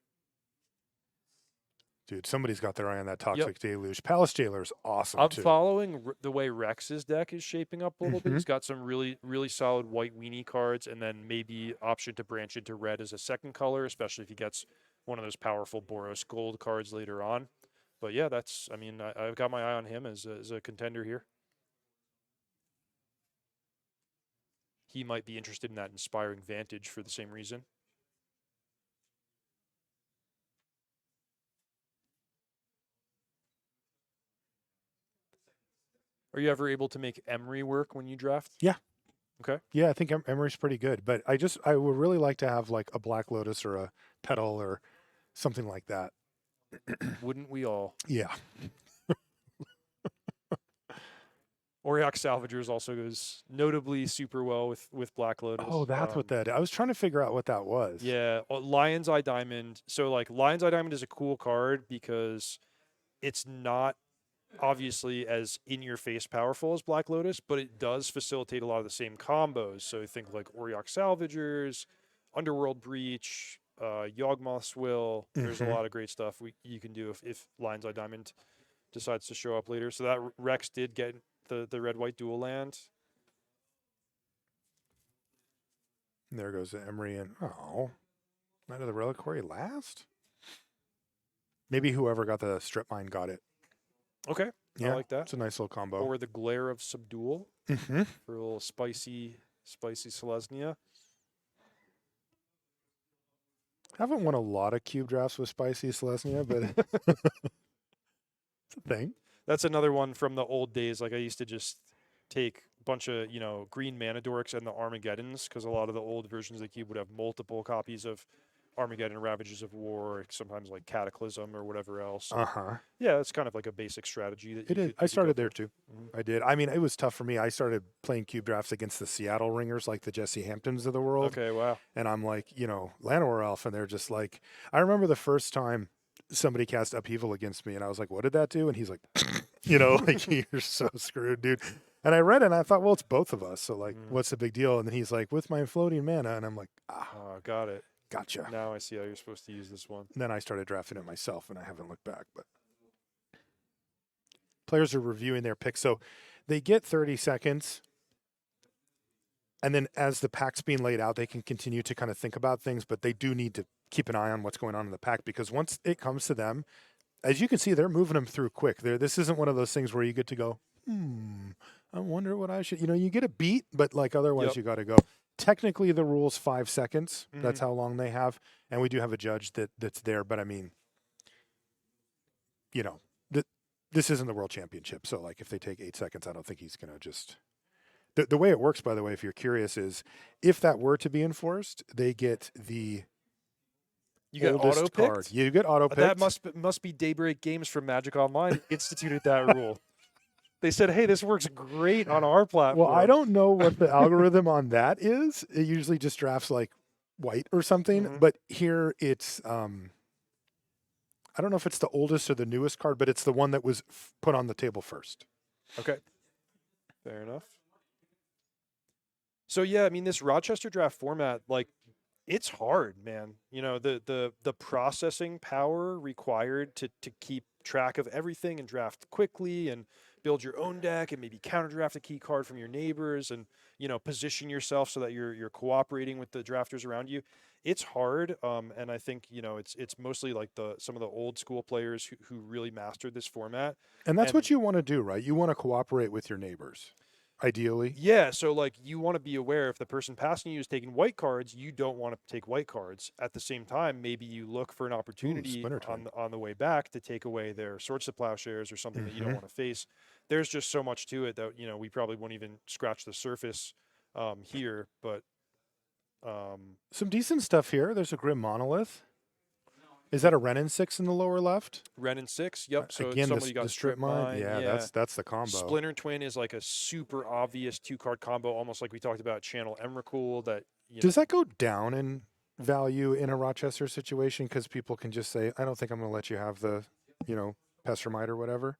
Dude, somebody's got their eye on that Yep. Toxic Deluge. Palace Jailer is awesome, I'm too. following the way Rex's deck is shaping up a little bit. Mhm. He's got some really, really solid white weenie cards, and then maybe option to branch into red as a second color, especially if he gets one of those powerful Boros gold cards later on. But yeah, I mean, I've got my eye on him as a contender here. He might be interested in that inspiring Vantage for the same reason. Are you ever able to make Emery work when you draft? Yeah. Okay. Yeah, I think Emery's pretty good, but I would really like to have like a Black Lotus or a Petal or something like that. Wouldn't we all? Yeah. Auriok Salvagers also goes notably super well with Black Lotus. Oh, that's what that. I was trying to figure out what that was. Yeah, Lion's Eye Diamond. So like Lion's Eye Diamond is a cool card because it's not obviously as in your face powerful as Black Lotus, but it does facilitate a lot of the same combos. So think like Auriok Salvagers, Underworld Breach, Yawgmoth's Will. There's a Mhm. lot of great stuff you can do if Lion's Eye Diamond decides to show up later. So that Rex did get the red white dual land. There goes the Emery and Knight of the Reliquary last? Maybe whoever got the strip mine got it. Okay, I Yeah, like that. it's a nice little combo. Or the Glare of Subdual Mm-hmm. for a little spicy Selesnya. Haven't won a lot of cube drafts with Spicy Selesnya, but it's a thing. That's another one from the old days. Like I used to just take a bunch of green mana dorks and the Armageddons because a lot of the old versions of the cube would have multiple copies of Armageddon, Ravages of War, sometimes like Cataclysm or whatever else. Uh-huh. Yeah, it's kind of like a basic strategy that It is. you I could started go there for. too. Mhm. I did. I mean, it was tough for me. I started playing cube drafts against the Seattle ringers, like the Jesse Hamptons of the world. Okay, wow. And I'm like, Llanowar Elf, and they're just like, I remember the first time somebody cast Upheaval against me, and I was like, what did that do? And he's like, like, you're so screwed, dude. And I read it, and I thought, well, it's both of us. So, like, what's the big deal? And then he's like, with my floating mana. And I'm like, Got it. gotcha. Now I see how you're supposed to use this one. And then I started drafting it myself, and I haven't looked back. But players are reviewing their picks. So they get 30 seconds. And then as the pack's being laid out, they can continue to kind of think about things, but they do need to keep an eye on what's going on in the pack because once it comes to them, as you can see, they're moving them through quick. This isn't one of those things where you get to go, I wonder what I should, you get a beat, but like otherwise you got to go. Technically, the rule's 5 seconds. That's how long they have. And we do have a judge that's there. But I mean, this isn't the world championship. So like if they take 8 seconds, I don't think he's going to just. The way it works, by the way, if you're curious, is if that were to be enforced, they get the You get oldest auto card. picked. You get auto picked. That must be Daybreak Games from Magic Online instituted that rule. They said, "Hey, this works great on our platform." Well, I don't know what the algorithm on that is. It usually just drafts like white or something, but here it's I don't know if it's the oldest or the newest card, but it's the one that was put on the table first. Okay, fair enough. So yeah, I mean, this Rochester draft format, like, it's hard, man. The processing power required to keep track of everything and draft quickly and build your own deck and maybe counter draft a key card from your neighbors and position yourself so that you're cooperating with the drafters around you. It's hard, and I think it's mostly like some of the old school players who really mastered this format. And that's And what you want to do, right? You want to cooperate with your neighbors. ideally. Yeah, so like you want to be aware if the person passing you is taking white cards, you don't want to take white cards. At the same time, maybe you look for an Ooh, opportunity Splinter Twin. on the way back to take away their swords to plowshares or something that you don't Hmm. want to face. There's just so much to it that we probably won't even scratch the surface here. But Some decent stuff here. There's a Grim Monolith. Is that a Renin 6 in the lower left? Ren and six, yep. So Again, somebody the got strip strip mine. mine, Yeah, yeah. that's the combo. Splinter Twin is like a super obvious 2 card combo, almost like we talked about Channel Emrakul. That Does that go down in value in a Rochester situation because people can just say, "I don't think I'm going to let you have the, Pestermite or whatever."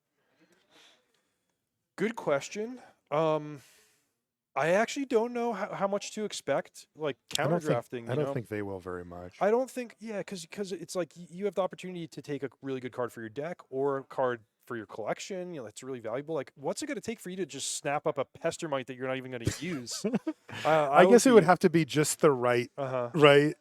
Good question. I actually don't know how much to expect. Like I counter don't think drafting, I don't think they will very much. I don't think, yeah, because it's like you have the opportunity to take a really good card for your deck or a card for your collection. That's really valuable. Like, what's it going to take for you to just snap up a Pestermite that you're not even going to use? I I would guess it would be, have to be just the uh-huh. right.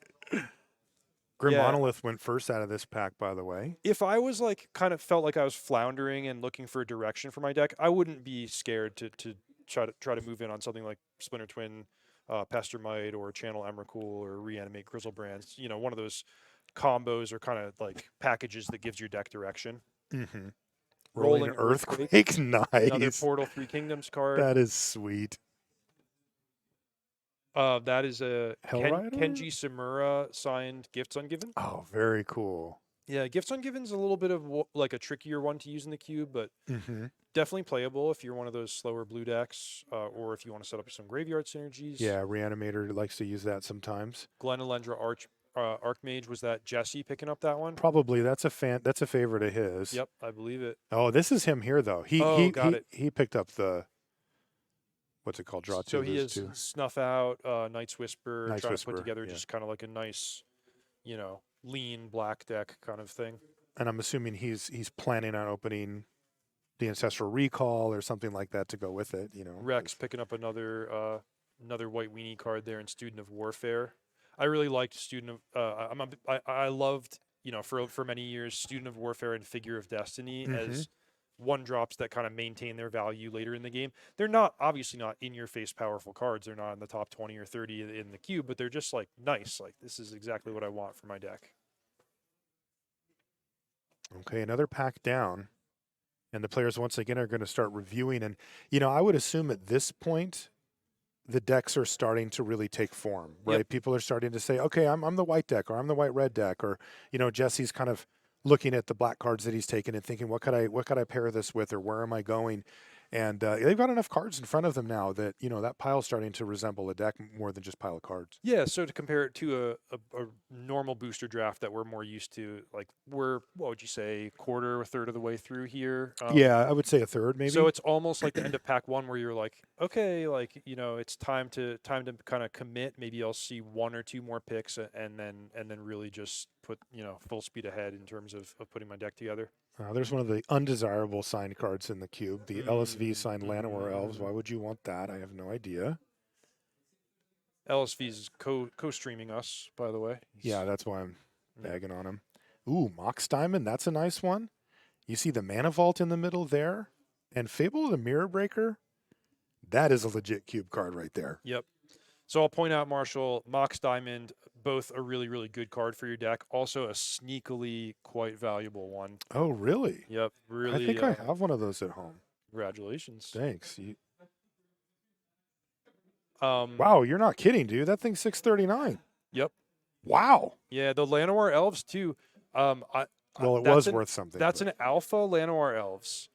Grim Yeah. Monolith went first out of this pack, by the way. If I was like kind of felt like I was floundering and looking for a direction for my deck, I wouldn't be scared to try to move in on something like Splinter Twin, Pestermite, or Channel Emrakul, or Reanimate Grizzlebrands. One of those combos or kind of like packages that gives your deck direction. Mm-hmm. Rolling Rolling Earthquake, another nice. Portal Three Kingdoms card. That is sweet. That is a Hellrider? Kenji Samura signed Gifts Ungiven. Oh, very cool. Yeah, Gifts Ungiven's a little bit of like a trickier one to use in the cube, but Mm-hmm. definitely playable if you're one of those slower blue decks, or if you want to set up some graveyard synergies. Yeah, Reanimator likes to use that sometimes. Glen Elendra Archmage, was that Jesse picking up that one? Probably that's a favorite of his. Yep, I believe it. Oh, this is him here though. He Oh, he got he it. he picked up the what's it called? Draw two So of he those is two. Snuff Out, Night's Whisper, Nice trying to put Whisper. together Yeah. just kind of like a nice, lean black deck kind of thing. And I'm assuming he's planning on opening the Ancestral Recall or something like that to go with it. Rex picking up another white weenie card there in Student of Warfare. I really liked Student of. I loved for many years Student of Warfare and Figure of Destiny Mm-hmm. as one drops that kind of maintain their value later in the game. They're not obviously not in your face powerful cards. They're not in the top 20 or 30 in the cube, but they're just like nice. Like this is exactly what I want for my deck. Okay, another pack down. And the players once again are going to start reviewing. And, I would assume at this point, the decks are starting to really take form, right? Yep. People are starting to say, okay, I'm the white deck or I'm the white red deck. Or, Jesse's kind of looking at the black cards that he's taken and thinking, what could I pair this with or where am I going? And they've got enough cards in front of them now that, that pile's starting to resemble a deck more than just pile of cards. Yeah, so to compare it to a normal booster draft that we're more used to, like we're, what would you say, quarter, a third of the way through here? Yeah, I would say a third maybe. So it's almost like the end of pack one where you're like, okay, like, it's time to kind of commit. Maybe I'll see one or two more picks and then really just put, full speed ahead in terms of putting my deck together. There's one of the undesirable signed cards in the cube, the LSV signed Llanowar Elves. Why would you want that? I have no idea. LSV's co-streaming us, by the way. Yeah, that's why I'm bagging on him. Ooh, Mox Diamond, that's a nice one. You see the Mana Vault in the middle there? And Fable of the Mirror Breaker? That is a legit cube card right there. Yep. So I'll point out, Marshall, Mox Diamond, both a really, really good card for your deck. Also a sneakily quite valuable one. Oh, really? Yep. Really. I think I have one of those at home. Congratulations. Thanks. Um, Wow, you're not kidding, dude. That thing's $639. Yep. Wow. Yeah, the Llanowar Elves too. Well, it that's was worth something. That's an alpha Llanowar Elves.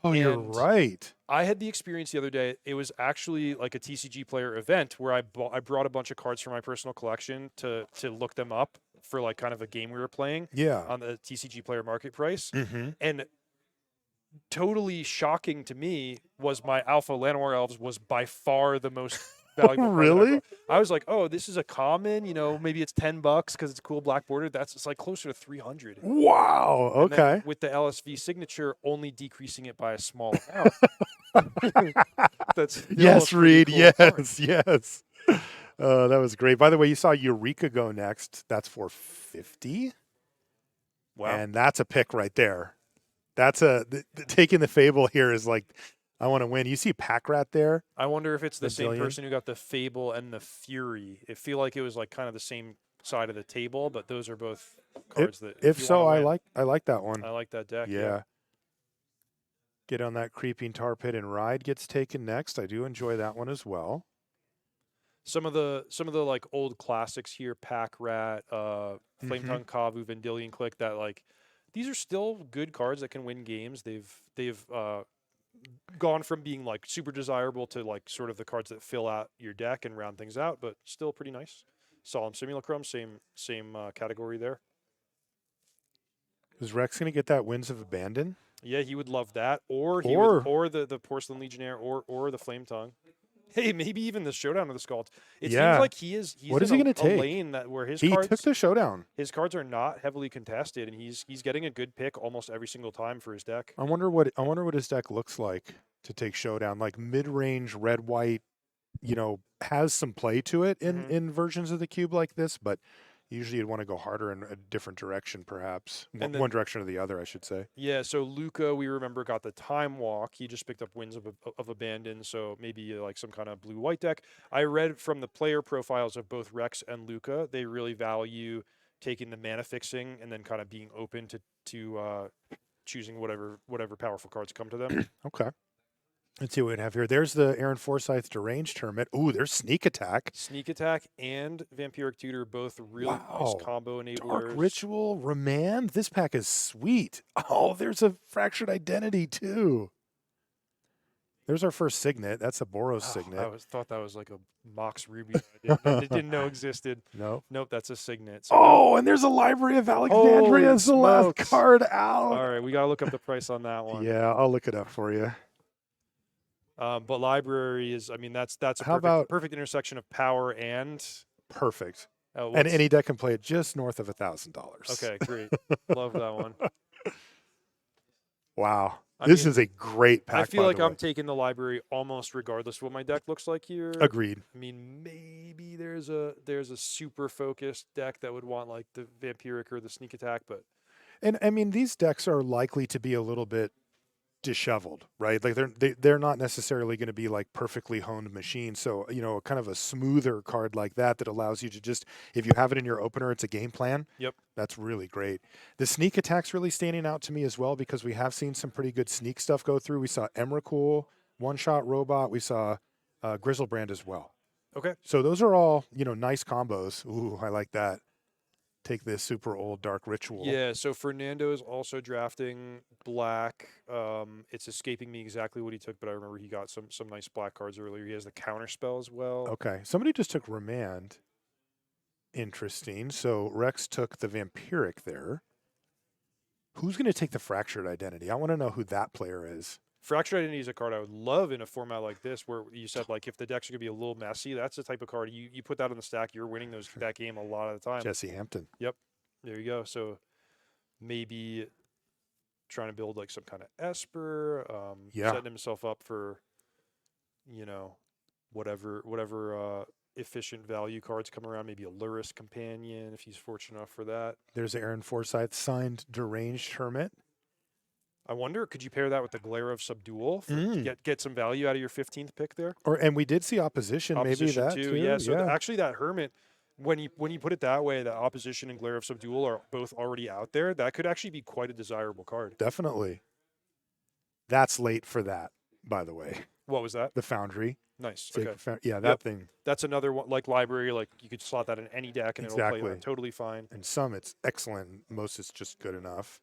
Oh, you're and right. I had the experience the other day. It was actually like a TCG player event where I brought a bunch of cards from my personal collection to look them up for like kind of a game we were playing Yeah. on the TCG player market price. Mm-hmm. And totally shocking to me was my Alpha Llanowar Elves was by far the most valuable. card that I Really? brought. I was like, oh, this is a common. Maybe it's $10 because it's a cool black border. It's like closer to 300. Wow. And then Okay. with the LSV signature, only decreasing it by a small amount. That's still Yes, a pretty Reed. cool card. Yes, yes. That was great. By the way, you saw Eureka go next. That's for 50. Wow. And that's a pick right there. That's taking the Fable here is like I want to win. You see Pack Rat there, I wonder if it's the same Vendilion. person who got the Fable and the Fury. It feel like it was like kind of the same side of the table, but those are both If cards that if if you want so, to I win, like that one. I like that deck. Yeah. Yeah. Get on that creeping tar pit and ride gets taken next. I do enjoy that one as well. Some of the like old classics here, Pack Rat, Flame Hmm. Tongue Kavu, Vendilion Click, that like these are still good cards that can win games. They've gone from being like super desirable to like sort of the cards that fill out your deck and round things out, but still pretty nice. Solemn Simulacrum, same category there. Is Rex going to get that Winds of Abandon? Yeah, he would love that, or he would, Or, or the Porcelain Legionnaire, or the Flame Tongue. Hey, maybe even the Showdown of the Skulls. It seems yeah. like he's What is in he going to a take? lane that where He took the showdown. his cards are not heavily contested, and he's getting a good pick almost every single time for his deck. I wonder what his deck looks like to take showdown. Like mid-range red white, has some play to it in Hmm. in versions of the cube like this, but usually you'd want to go harder in a different direction, perhaps And one then direction or the other, I should say. yeah, so Luca, we remember got the Time Walk. He just picked up Winds of Abandon, so maybe like some kind of blue white deck. I read from the player profiles of both Rex and Luca, they really value taking the mana fixing and then kind of being open to choosing whatever powerful cards come to them. Okay. Let's see what we have here. There's the Aaron Forsyth Deranged Hermit. Ooh, there's Sneak Attack. Sneak Attack and Vampiric Tutor, both really nice Wow. combo Dark enablers. Ritual, Remand. This pack is sweet. Oh, there's a Fractured Identity, too. There's our first Signet. That's a Boros Oh, Signet. thought that was like a Mox Ruby that I didn't know existed. No. Nope, that's a Signet. So Oh, and there's a Library of Alexandria holy as the last smokes. card out. All right, we gotta look up the price on that one. Yeah, I'll look it up for you. But library is, I mean, that's a How perfect about perfect intersection of power and perfect? And what's any deck can play it just north of $1,000. okay, great, love that one. Wow. I This mean, is a great pack. I feel by like the I'm way. taking the library almost regardless of what my deck looks like here. Agreed. I mean, maybe there's a super focused deck that would want like the vampiric or the sneak attack, but And I mean, these decks are likely to be a little bit disheveled, right? Like they're not necessarily going to be like perfectly honed machines. So kind of a smoother card like that allows you to just, if you have it in your opener, it's a game plan. yep. That's really great. The sneak attack's really standing out to me as well because we have seen some pretty good sneak stuff go through. We saw Emrakul, One Shot Robot. We saw Grizzlebrand as well. Okay. So those are all nice combos. Ooh, I like that. Take this super old Dark Ritual. Yeah, so Fernando is also drafting black. It's escaping me exactly what he took, but I remember he got some nice black cards earlier. He has the counter spell as well. Okay. Somebody just took Remand. Interesting. So Rex took the Vampiric there. Who's going to take the Fractured Identity? I want to know who that player is. Fractured Identity is a card I would love in a format like this, where you said like if the decks are gonna be a little messy, that's the type of card you put that on the stack, you're winning that game a lot of the time. Jesse Hampton. Yep, there you go. So maybe trying to build like some kind of Esper, Yeah. setting himself up for whatever efficient value cards come around. Maybe a Luris Companion if he's fortunate enough for that. There's Aaron Forsyth signed Deranged Hermit. I wonder, could you pair that with the Glare of Subdual to Mm. get some value out of your 15th pick there? And we did see opposition. Opposition maybe that too. yeah. So actually, that Hermit, when you put it that way, that Opposition and Glare of Subdual are both already out there. That could actually be quite a desirable card. Definitely. That's late for that, by the way. What was that? The Foundry. Nice. Sacred Okay. Yeah, that Yep. thing. That's another one like library. Like you could slot that in any deck and it'll play Exactly. that totally fine. And some it's excellent. Most it's just good enough.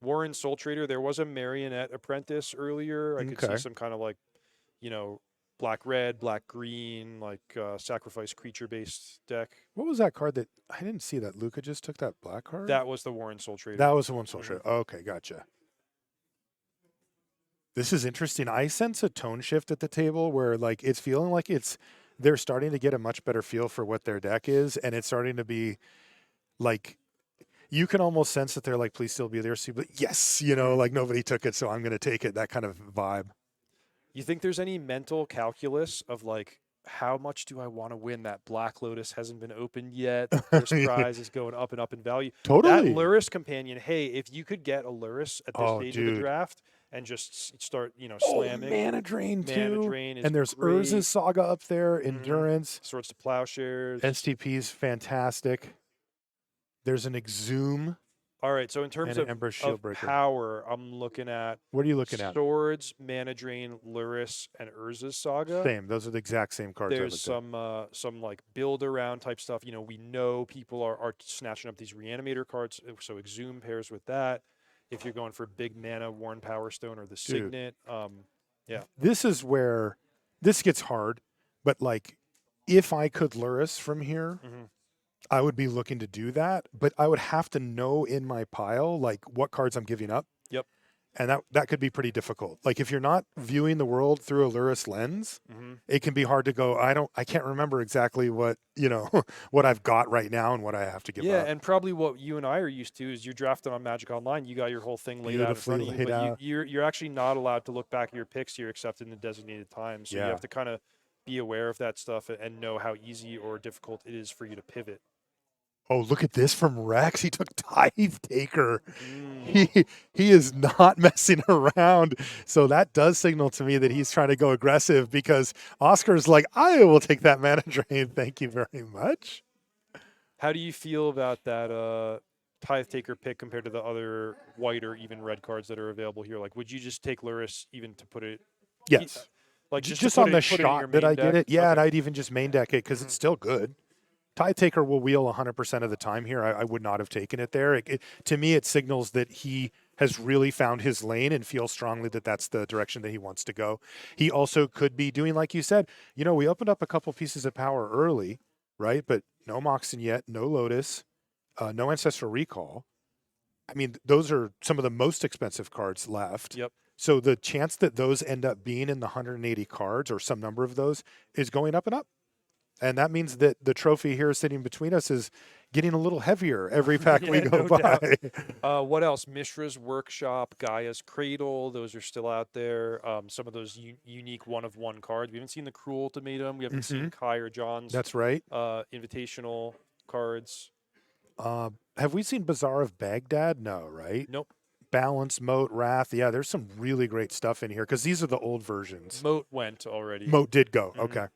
Warren Soul Trader. There was a Marionette Apprentice earlier. I could Okay. see some kind of like, black red, black green, like sacrifice creature based deck. What was that card that I didn't see that Luca just took that black card? That was the Warren Soul Trader. That was the one Soul Mhm. Trader. Okay, gotcha. This is interesting. I sense a tone shift at the table where like it's feeling like they're starting to get a much better feel for what their deck is, and it's starting to be like you can almost sense that they're like, please still be there. So, but yes, like nobody took it, so I'm going to take it. That kind of vibe. You think there's any mental calculus of like, how much do I want to win? That Black Lotus hasn't been opened yet. The first prize is going up and up in value. Totally. That Luris Companion, hey, if you could get a Luris at this Oh, stage of dude. the draft, and just start, Oh, slamming. Mana Drain Mana too. Drain is And there's great. Urza's Saga up there, Mhm. Endurance. Swords to Plowshares. STP's fantastic. There's an Exhume All right, so in and terms an of Ember of Shieldbreaker. power, I'm looking at What are you looking at? Swords, Mana Drain, Luris, and Urza's Saga. Same. Those are the exact same cards I There's looked at. some like build around type stuff. We know people are snatching up these Reanimator cards, so Exhume pairs with that. If you're going for big mana, Worn Power Stone or the Dude, Signet, yeah, this is where this gets hard, but like if I could Luris from here, hmm I would be looking to do that, but I would have to know in my pile like what cards I'm giving up. yep, And that could be pretty difficult. Like if you're not viewing the world through a Luris lens, hmm it can be hard to go, I can't remember exactly what, what I've got right now and what I have to give yeah, up. and probably what you and I are used to is you're drafting on Magic Online. You got your whole thing laid out in Beautifully front of you, laid but out. you're actually not allowed to look back at your picks here except in the designated time. So you Yeah. have to kind of be aware of that stuff and know how easy or difficult it is for you to pivot. Oh, look at this from Rex. He took Tithe Taker. Mm. He is not messing around. So that does signal to me that he's trying to go aggressive because Oscar's like, I will take that mana drain. Thank you very much. How do you feel about that Tithe Taker pick compared to the other white or even red cards that are available here? Like, would you just take Luris even to put it, e- Yes. like just to Just on the put it in your shot that main I get deck? it. Yeah, Okay. and I'd even just main deck it because it's Mhm. still good. Tithe Taker will wheel 100% of the time here. I would not have taken it there. To me, it signals that he has really found his lane and feels strongly that that's the direction that he wants to go. He also could be doing, like you said, we opened up a couple pieces of power early, right? But no Moxen yet, no Lotus, no Ancestral Recall. I mean, those are some of the most expensive cards left. Yep. So the chance that those end up being in the 180 cards or some number of those is going up and up. And that means that the trophy here sitting between us is getting a little heavier every pack we Yeah, go no by. doubt. What else? Mishra's Workshop, Gaia's Cradle. Those are still out there. Some of those unique one of one cards. We haven't seen the Cruel Ultimatum. We haven't Hmm. seen Kai or John's That's right. invitational cards. Have we seen Bazaar of Baghdad? No, right? Nope. Balance, Moat, Wrath. Yeah, there's some really great stuff in here because these are the old versions. Moat went already. Moat did go. Mhm. Okay.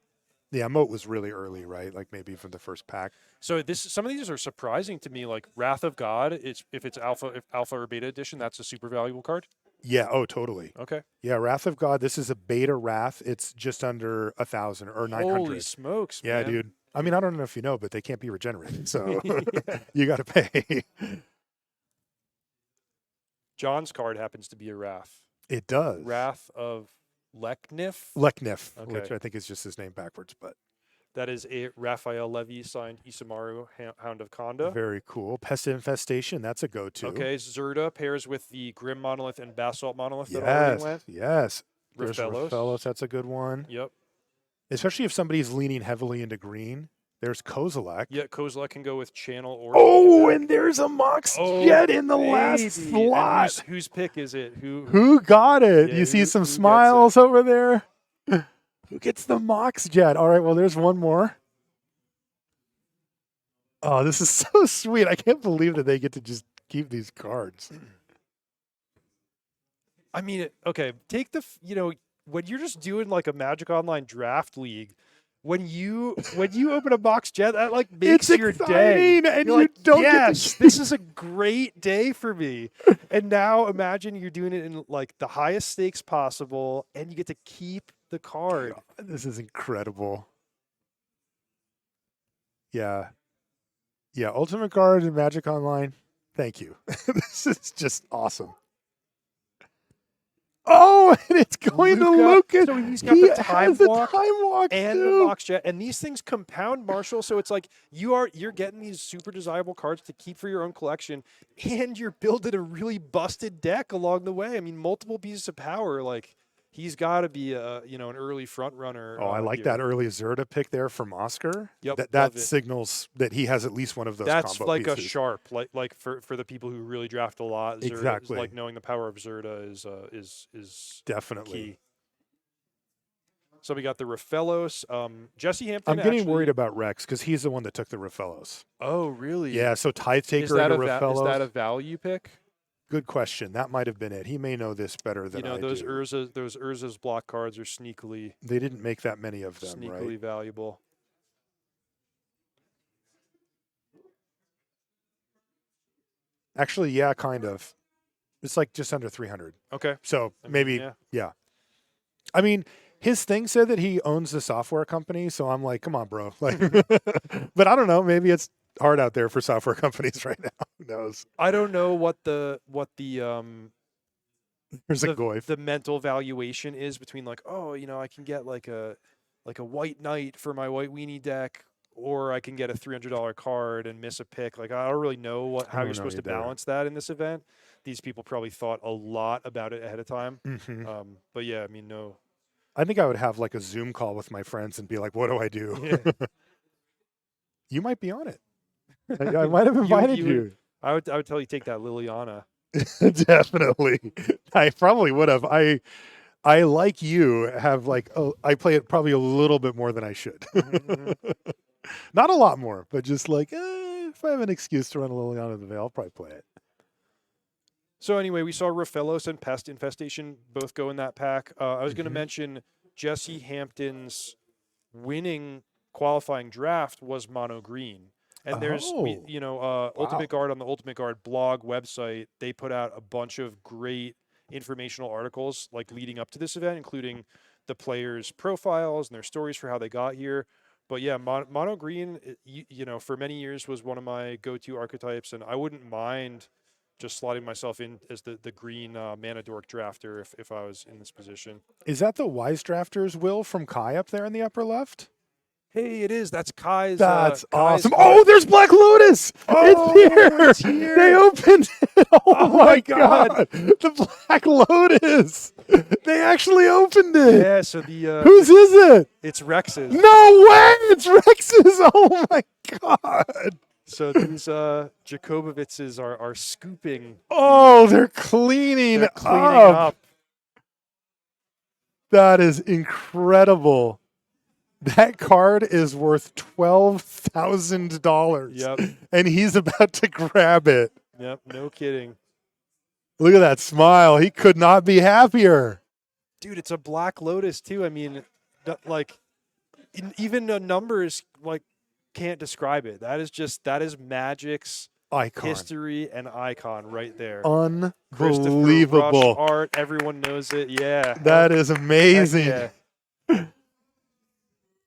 Yeah, Moat was really early, right? Like maybe from the first pack. So some of these are surprising to me. Like Wrath of God. If it's alpha or beta edition, that's a super valuable card. Yeah. Oh, totally. Okay. Yeah. Wrath of God. This is a beta Wrath. It's just under 1,000 or 900. Holy smokes, Yeah, man. dude. I mean, I don't know if you know, but they can't be regenerated, so Yeah. you got to pay. John's card happens to be a Wrath. It does. Wrath of Leknif. Leknif, Okay. which I think is just his name backwards, but That is a Raphael Levy signed Isamaru Hound of Konda. very cool. Pest Infestation, that's a go-to. Okay, Zerda pairs with the Grim Monolith and Basalt Monolith that Yes, already went. yes. There's Rafellos. Rafellos, that's a good one. Yep. Especially if somebody's leaning heavily into green. There's Kozilek. Yeah, Kozilek can go with Channel or. Oh, Deck. and there's a Mox Oh, Jet in the last baby. And slot. whose pick is it? Who got it? Yeah, You see who some gets it? smiles over there. Who gets the Mox Jet? All right, well, there's one more. Oh, this is so sweet. I can't believe that they get to just keep these cards. I mean, okay, take when you're just doing like a Magic Online draft league, when you open a box jet, that like makes It's your exciting, day. and You're you like, don't get to yes, this is a great day for me. And now imagine you're doing it in like the highest stakes possible, and you get to keep the card. This is incredible. Yeah. Yeah, Ultimate Guard and Magic Online. Thank you. This is just awesome. Oh, and it's going to Lucas. So he's got He the time has the walk time walk and the too. box jet, and these things compound, Marshall. So it's like you're getting these super desirable cards to keep for your own collection, and you're building a really busted deck along the way. I mean, multiple pieces of power. Like he's got to be an early front runner. Oh, I like here. that early Zerda pick there from Oscar. Yep, that love it. signals that he has at least one of those. That's combo like pieces. a sharp, like for the people who really draft a lot. Zerda, Exactly. like knowing the power of Zerda is Definitely. key. So we got the Rafellos. Jesse Hampton. I'm getting actually, worried about Rex because he's the one that took the Rafellos. Oh, really? Yeah, so Tithe Taker Is that into is Rafellos. that a value pick? Good question. That might have been it. He may know this better You than know, I do. Those Urza's block cards are sneakily They didn't make that many of them, right? sneakily valuable. Actually, yeah, kind of. It's like just under 300. Okay. So I mean, maybe, yeah. yeah. I mean, his thing said that he owns the software company, so I'm like, come on, bro. Like, but I don't know. Maybe it's hard out there for software companies right now. Who knows? I don't know what the There's a goif. the mental valuation is between like, oh, I can get like a white knight for my white weenie deck, or I can get a $300 card and miss a pick. Like I don't really know I how you're don't know supposed to either. balance that in this event. These people probably thought a lot about it ahead of time. Hmm. But yeah, I mean, no. I think I would have like a Zoom call with my friends and be like, what do I do? Yeah. You might be on it. I might have invited you would, you. I would tell you take that Liliana. Definitely. I probably would have. I like you have like I play it probably a little bit more than I should. Mhm. Not a lot more, but just like if I have an excuse to run a little out of the veil, I'll probably play it. So anyway, we saw Rofellos and Pest Infestation both go in that pack. I was going to Mhm. mention Jesse Hampton's winning qualifying draft was mono green. And there's Oh, Ultimate wow. Guard on the Ultimate Guard blog website. They put out a bunch of great informational articles like leading up to this event, including the players' profiles and their stories for how they got here. But yeah, mono green, for many years was one of my go-to archetypes, and I wouldn't mind just slotting myself in as the green mana dork drafter if I was in this position. Is that the Wise Drafters will from Kai up there in the upper left? Hey, it is. That's Kai's. That's Kai's awesome. card. Oh, there's Black Lotus. Oh, It's it's here. They here. opened it. Oh, Oh my my God. God. The Black Lotus. They actually opened it. Yeah. So the Whose is it? it's Rex's. No way. It's Rex's. Oh, my God. So these Jakobowiczes are scooping. Oh, they're cleaning They're cleaning up. up. That is incredible. That card is worth $12,000. Yep. And he's about to grab it. Yep. No kidding. Look at that smile. He could not be happier. Dude, it's a Black Lotus too. I mean, like even the numbers like can't describe it. That is Magic's Icon. history and icon right there. Unbelievable. Christopher Rush art, everyone knows it. Yeah, That is amazing. yeah.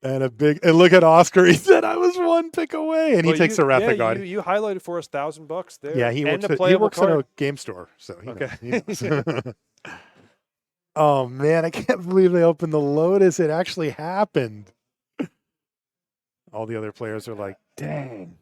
And look at Oscar. He said I was one pick away, and he Well, takes a Wrath yeah, of God. you highlighted for us $1,000 there. Yeah, he and works. a He playable works at card. a game store, so he Okay. knows. He knows. Oh man, I can't believe they opened the Lotus. It actually happened. All the other players are like, "Dang."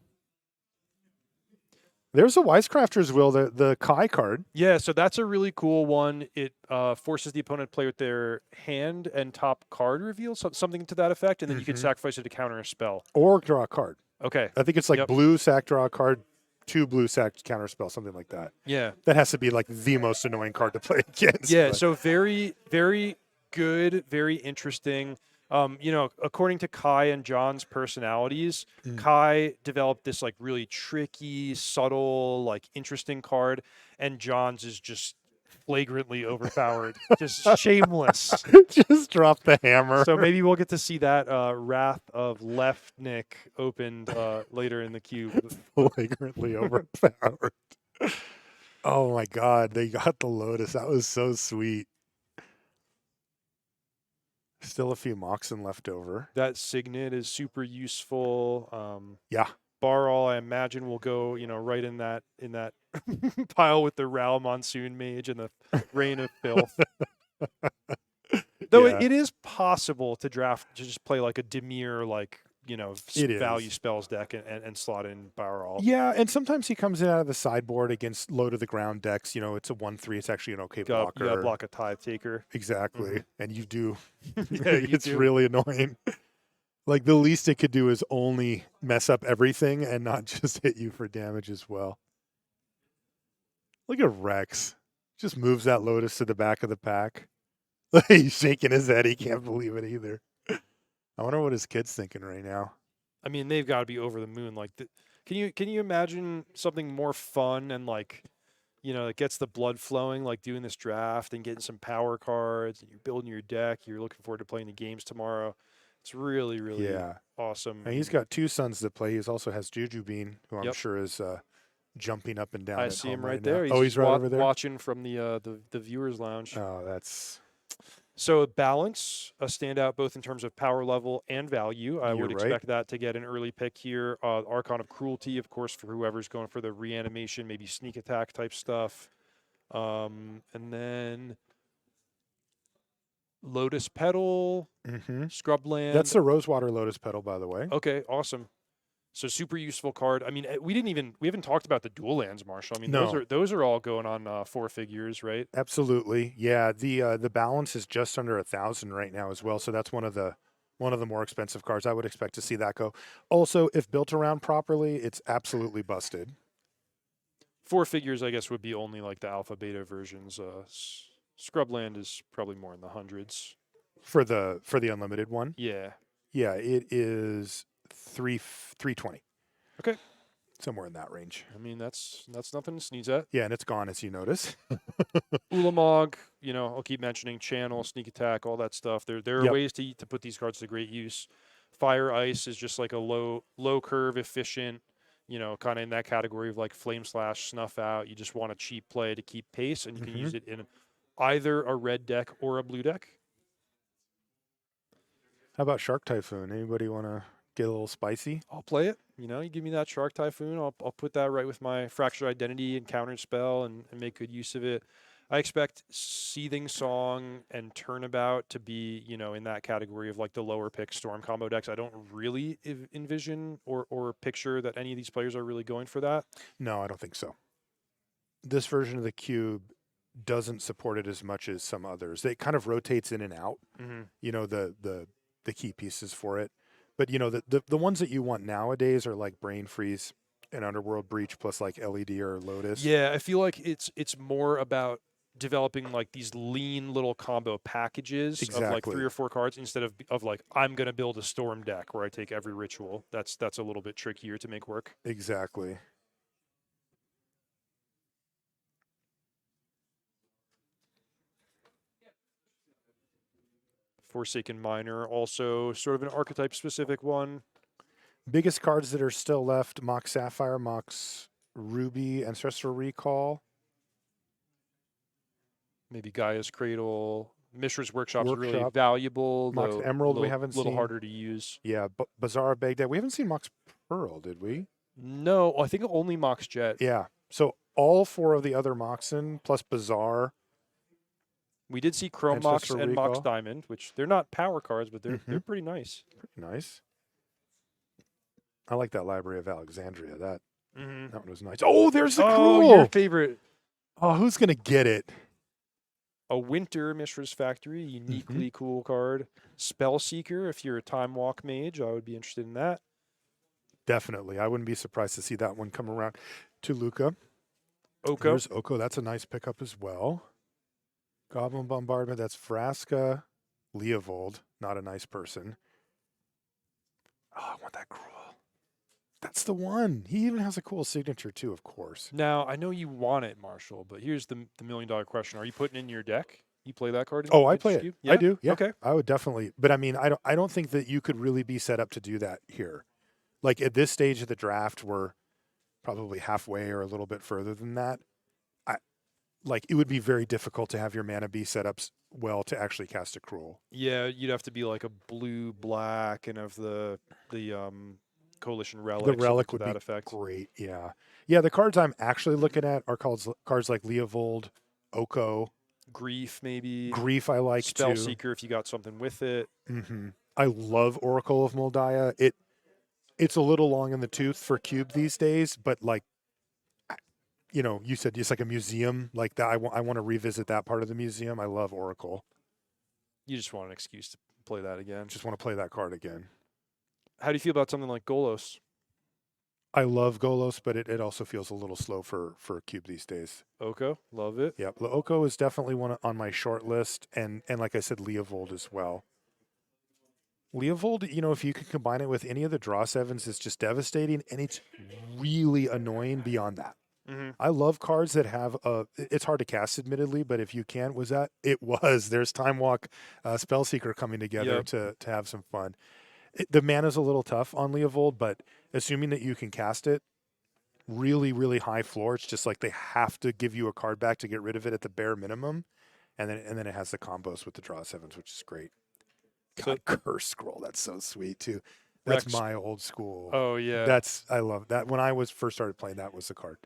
There's a Wisecrafter's Will, the Kai card. Yeah, so that's a really cool one. It forces the opponent to play with their hand and top card reveal, something to that effect, and then you can Mhm. sacrifice it to counter a spell. Or draw a card. Okay. I think it's like Yep. blue sack draw a card, 2 blue sack counter spell, something like that. Yeah. That has to be like the most annoying card to play against. Yeah, but- so very, very good, very interesting. According to Kai and John's personalities, Mm. Kai developed this like really tricky, subtle, like interesting card, and John's is just flagrantly overpowered, just shameless. Just drop the hammer. So maybe we'll get to see that Wrath of Leftnik opened later in the cube. Flagrantly overpowered. Oh my God, they got the Lotus. That was so sweet. Still a few Moxen left over. That signet is super useful. Yeah. Barall, I imagine, will go, right in that pile with the Ral Monsoon Mage and the Rain of Filth. Though Yeah. it is possible to just play like a Dimir, like, It is. value spells deck and slot in Barall. Yeah, and sometimes he comes in out of the sideboard against low to the ground decks. It's a 1/3. It's actually an okay You blocker. gotta block a Tithe Taker. Exactly. And you do. Yeah, you It's do. really annoying. Like the least it could do is only mess up everything and not just hit you for damage as well. Look at Rex. Just moves that Lotus to the back of the pack. He's shaking his head. He can't believe it either. I wonder what his kid's thinking right now. I mean, they've got to be over the moon. Like, can you imagine something more fun and like, it gets the blood flowing, like doing this draft and getting some power cards, and you're building your deck. You're looking forward to playing the games tomorrow. It's really, really Yeah. awesome. And he's got two sons that play. He also has Juju Bean, who I'm Yep, sure is jumping up and down I at see him home right right now. there. He's Oh, he's just right over there. watching from the viewers lounge. Oh, that's So balance, a standout both in terms of power level and value. I you're would right. expect that to get an early pick here. Archon of Cruelty, of course, for whoever's going for the reanimation, maybe sneak attack type stuff. And then Lotus Petal, Mm-hmm. That's Scrubland. the Rosewater Lotus Petal, by the way. Okay, awesome. So super useful card. I mean, we haven't talked about the dual lands, Marshall. I mean, No, those are all going on 4 figures, right? absolutely. Yeah, the balance is just under 1,000 right now as well. So that's one of the more expensive cards. I would expect to see that go. Also, if built around properly, it's absolutely busted 4 figures, I guess, would be only like the alpha beta versions. Scrubland is probably more in the hundreds. for the unlimited one. Yeah. Yeah, it is 320, Okay. somewhere in that range. I mean, that's nothing to sneeze at. Yeah, and it's gone as you notice. Ulamog, I'll keep mentioning channel, sneak attack, all that stuff. There are Yep. ways to put these cards to great use. Fire ice is just like a low curve, efficient, kind of in that category of like flame slash, snuff out. You just want a cheap play to keep pace, and you can use it in either a red deck or a blue deck. How about Shark Typhoon? Anybody want to get a little spicy? I'll play it. You give me that Shark Typhoon. I'll put that right with my Fractured Identity and Counter Spell and make good use of it. I expect Seething Song and Turnabout to be, in that category of like the lower pick Storm combo decks. I don't really envision or picture that any of these players are really going for that. No, I don't think so. This version of the cube doesn't support it as much as some others. It kind of rotates in and out. Mm-hmm. The key pieces for it. But the ones that you want nowadays are like Brain Freeze and Underworld Breach plus like LED or Lotus. Yeah, I feel like it's more about developing like these lean little combo packages of like Exactly. 3 or 4 cards instead of like I'm gonna build a storm deck where I take every ritual. That's a little bit trickier to make work. Exactly. Forsaken Miner, also sort of an archetype specific one. Biggest cards that are still left: Mox Sapphire, Mox Ruby, Ancestral Recall. Maybe Gaia's Cradle. Mishra's Workshop's really Workshop. valuable, Mox though Emerald we little, haven't little seen. harder to use. Yeah, Bazaar of Baghdad. We haven't seen Mox Pearl, did we? No, I think only Mox Jet. Yeah. So all four of the other Moxen plus Bazaar. We did see Chrome Mox Ancestral and Mox Recall. Diamond, which they're not power cards, but they're Mhm. pretty nice. Pretty nice. I like that Library of Alexandria. That Mm-hmm. one was nice. Oh, there's the Oh, Cruel. your favorite. Oh, who's gonna get it? A Winter Mishra's Factory, uniquely cool card. Spell Seeker, if you're a Time Walk mage, I would be interested in that. Definitely. I wouldn't be surprised to see that one come around to Luca. Oko. There's Oko. That's a nice pickup as well. Goblin Bombardment. That's Vraska. Leovold. Not a nice person. Oh, I want that Cruel. That's the one. He even has a cool signature too, of course. Now, I know you want it, Marshall, but here's the $1,000,000 question. Are you putting it in your deck? You play that card? Oh, I Vintage play it. Cube? I Yeah? do. Yeah. Okay. I would definitely. But I mean, I don't think that you could really be set up to do that here. Like at this stage of the draft, we're probably halfway or a little bit further than that. It would be very difficult to have your mana be set up well to actually cast a Cruel. Yeah, you'd have to be like a blue-black and of the Coalition Relic. The relic to would that be effect. great. Yeah. Yeah. The cards I'm actually looking at are cards like Leovold, Oko, Grief, maybe. Grief. I like Spell too. Seeker, if you got something with it. I love Oracle of Moldiah. It's a little long in the tooth for Cube these days, but you said it's like a museum like that. I want to revisit that part of the museum. I love Oracle. You just want an excuse to play that again. Just want to play that card again. How do you feel about something like Golos? I love Golos, but it also feels a little slow for Cube these days. Oko, love it. Yeah, Oko is definitely one on my short list, and like I said, Leovold as well. Leovold, if you can combine it with any of the draw sevens, it's just devastating, and it's really annoying beyond that. Hmm. I love cards that have it's hard to cast, admittedly, but if you can, was that it was. There's Time Walk, Spellseeker coming together Yep. to have some fun. The mana's a little tough on Leovold, but assuming that you can cast it, really, really high floor. It's just like they have to give you a card back to get rid of it at the bare minimum, and then it has the combos with the draw sevens, which is great. So God, Curse Scroll, that's so sweet too. That's Rex. my old school. Oh yeah. I love that. When I was first started playing, that was the card.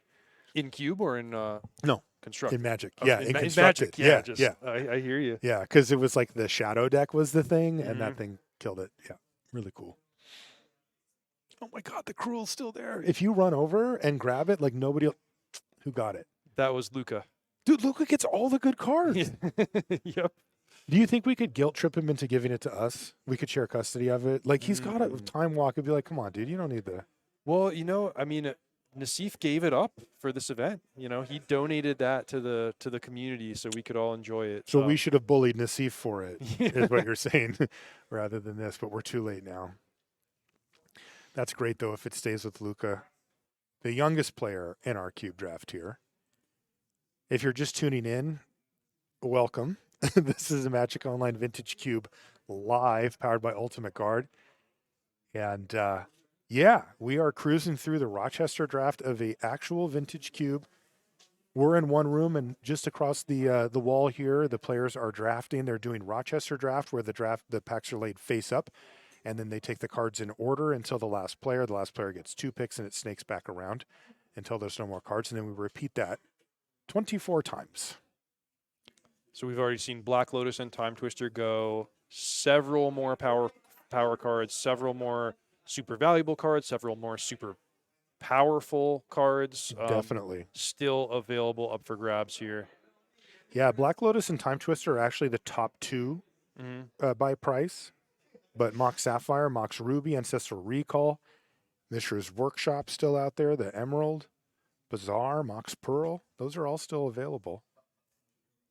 In cube or in No, in constructed? Magic. Oh, Yeah, in in Magic. constructed. Yeah. Yeah, Just yeah, I hear you. yeah. Because it was like the shadow deck was the thing, and Hmm. that thing killed it. Yeah, really cool. Oh my God, the Cruel's still there. If you run over and grab it, like nobody who got it. That was Luca. Dude, Luca gets all the good cards. Yep. Do you think we could guilt trip him into giving it to us? We could share custody of it. Like he's got a Mm. time walk and be like, "Come on, dude, you don't need the." Well, I mean, Nassif gave it up for this event. He donated that to the community so we could all enjoy it. So we should have bullied Nassif for it, is Yeah. what you're saying, rather than this. But we're too late now. That's great though if it stays with Luca, the youngest player in our cube draft here. If you're just tuning in, welcome. This is a Magic Online Vintage Cube live, powered by Ultimate Guard. And yeah, we are cruising through the Rochester draft of a actual vintage cube. We're in one room, and just across the wall here, the players are drafting. They're doing Rochester draft, where the packs are laid face up, and then they take the cards in order until the last player. The last player gets 2 picks, and it snakes back around until there's no more cards, and then we repeat that 24 times. So we've already seen Black Lotus and Time Twister go. Several more power cards. Several more super valuable cards. Several more super powerful cards. Definitely. Still available up for grabs here. Yeah, Black Lotus and Time Twister are actually the top 2 by price, but Mox Sapphire, Mox Ruby, Ancestral Recall, Mishra's Workshop still out there, the Emerald, Bazaar, Mox Pearl, those are all still available.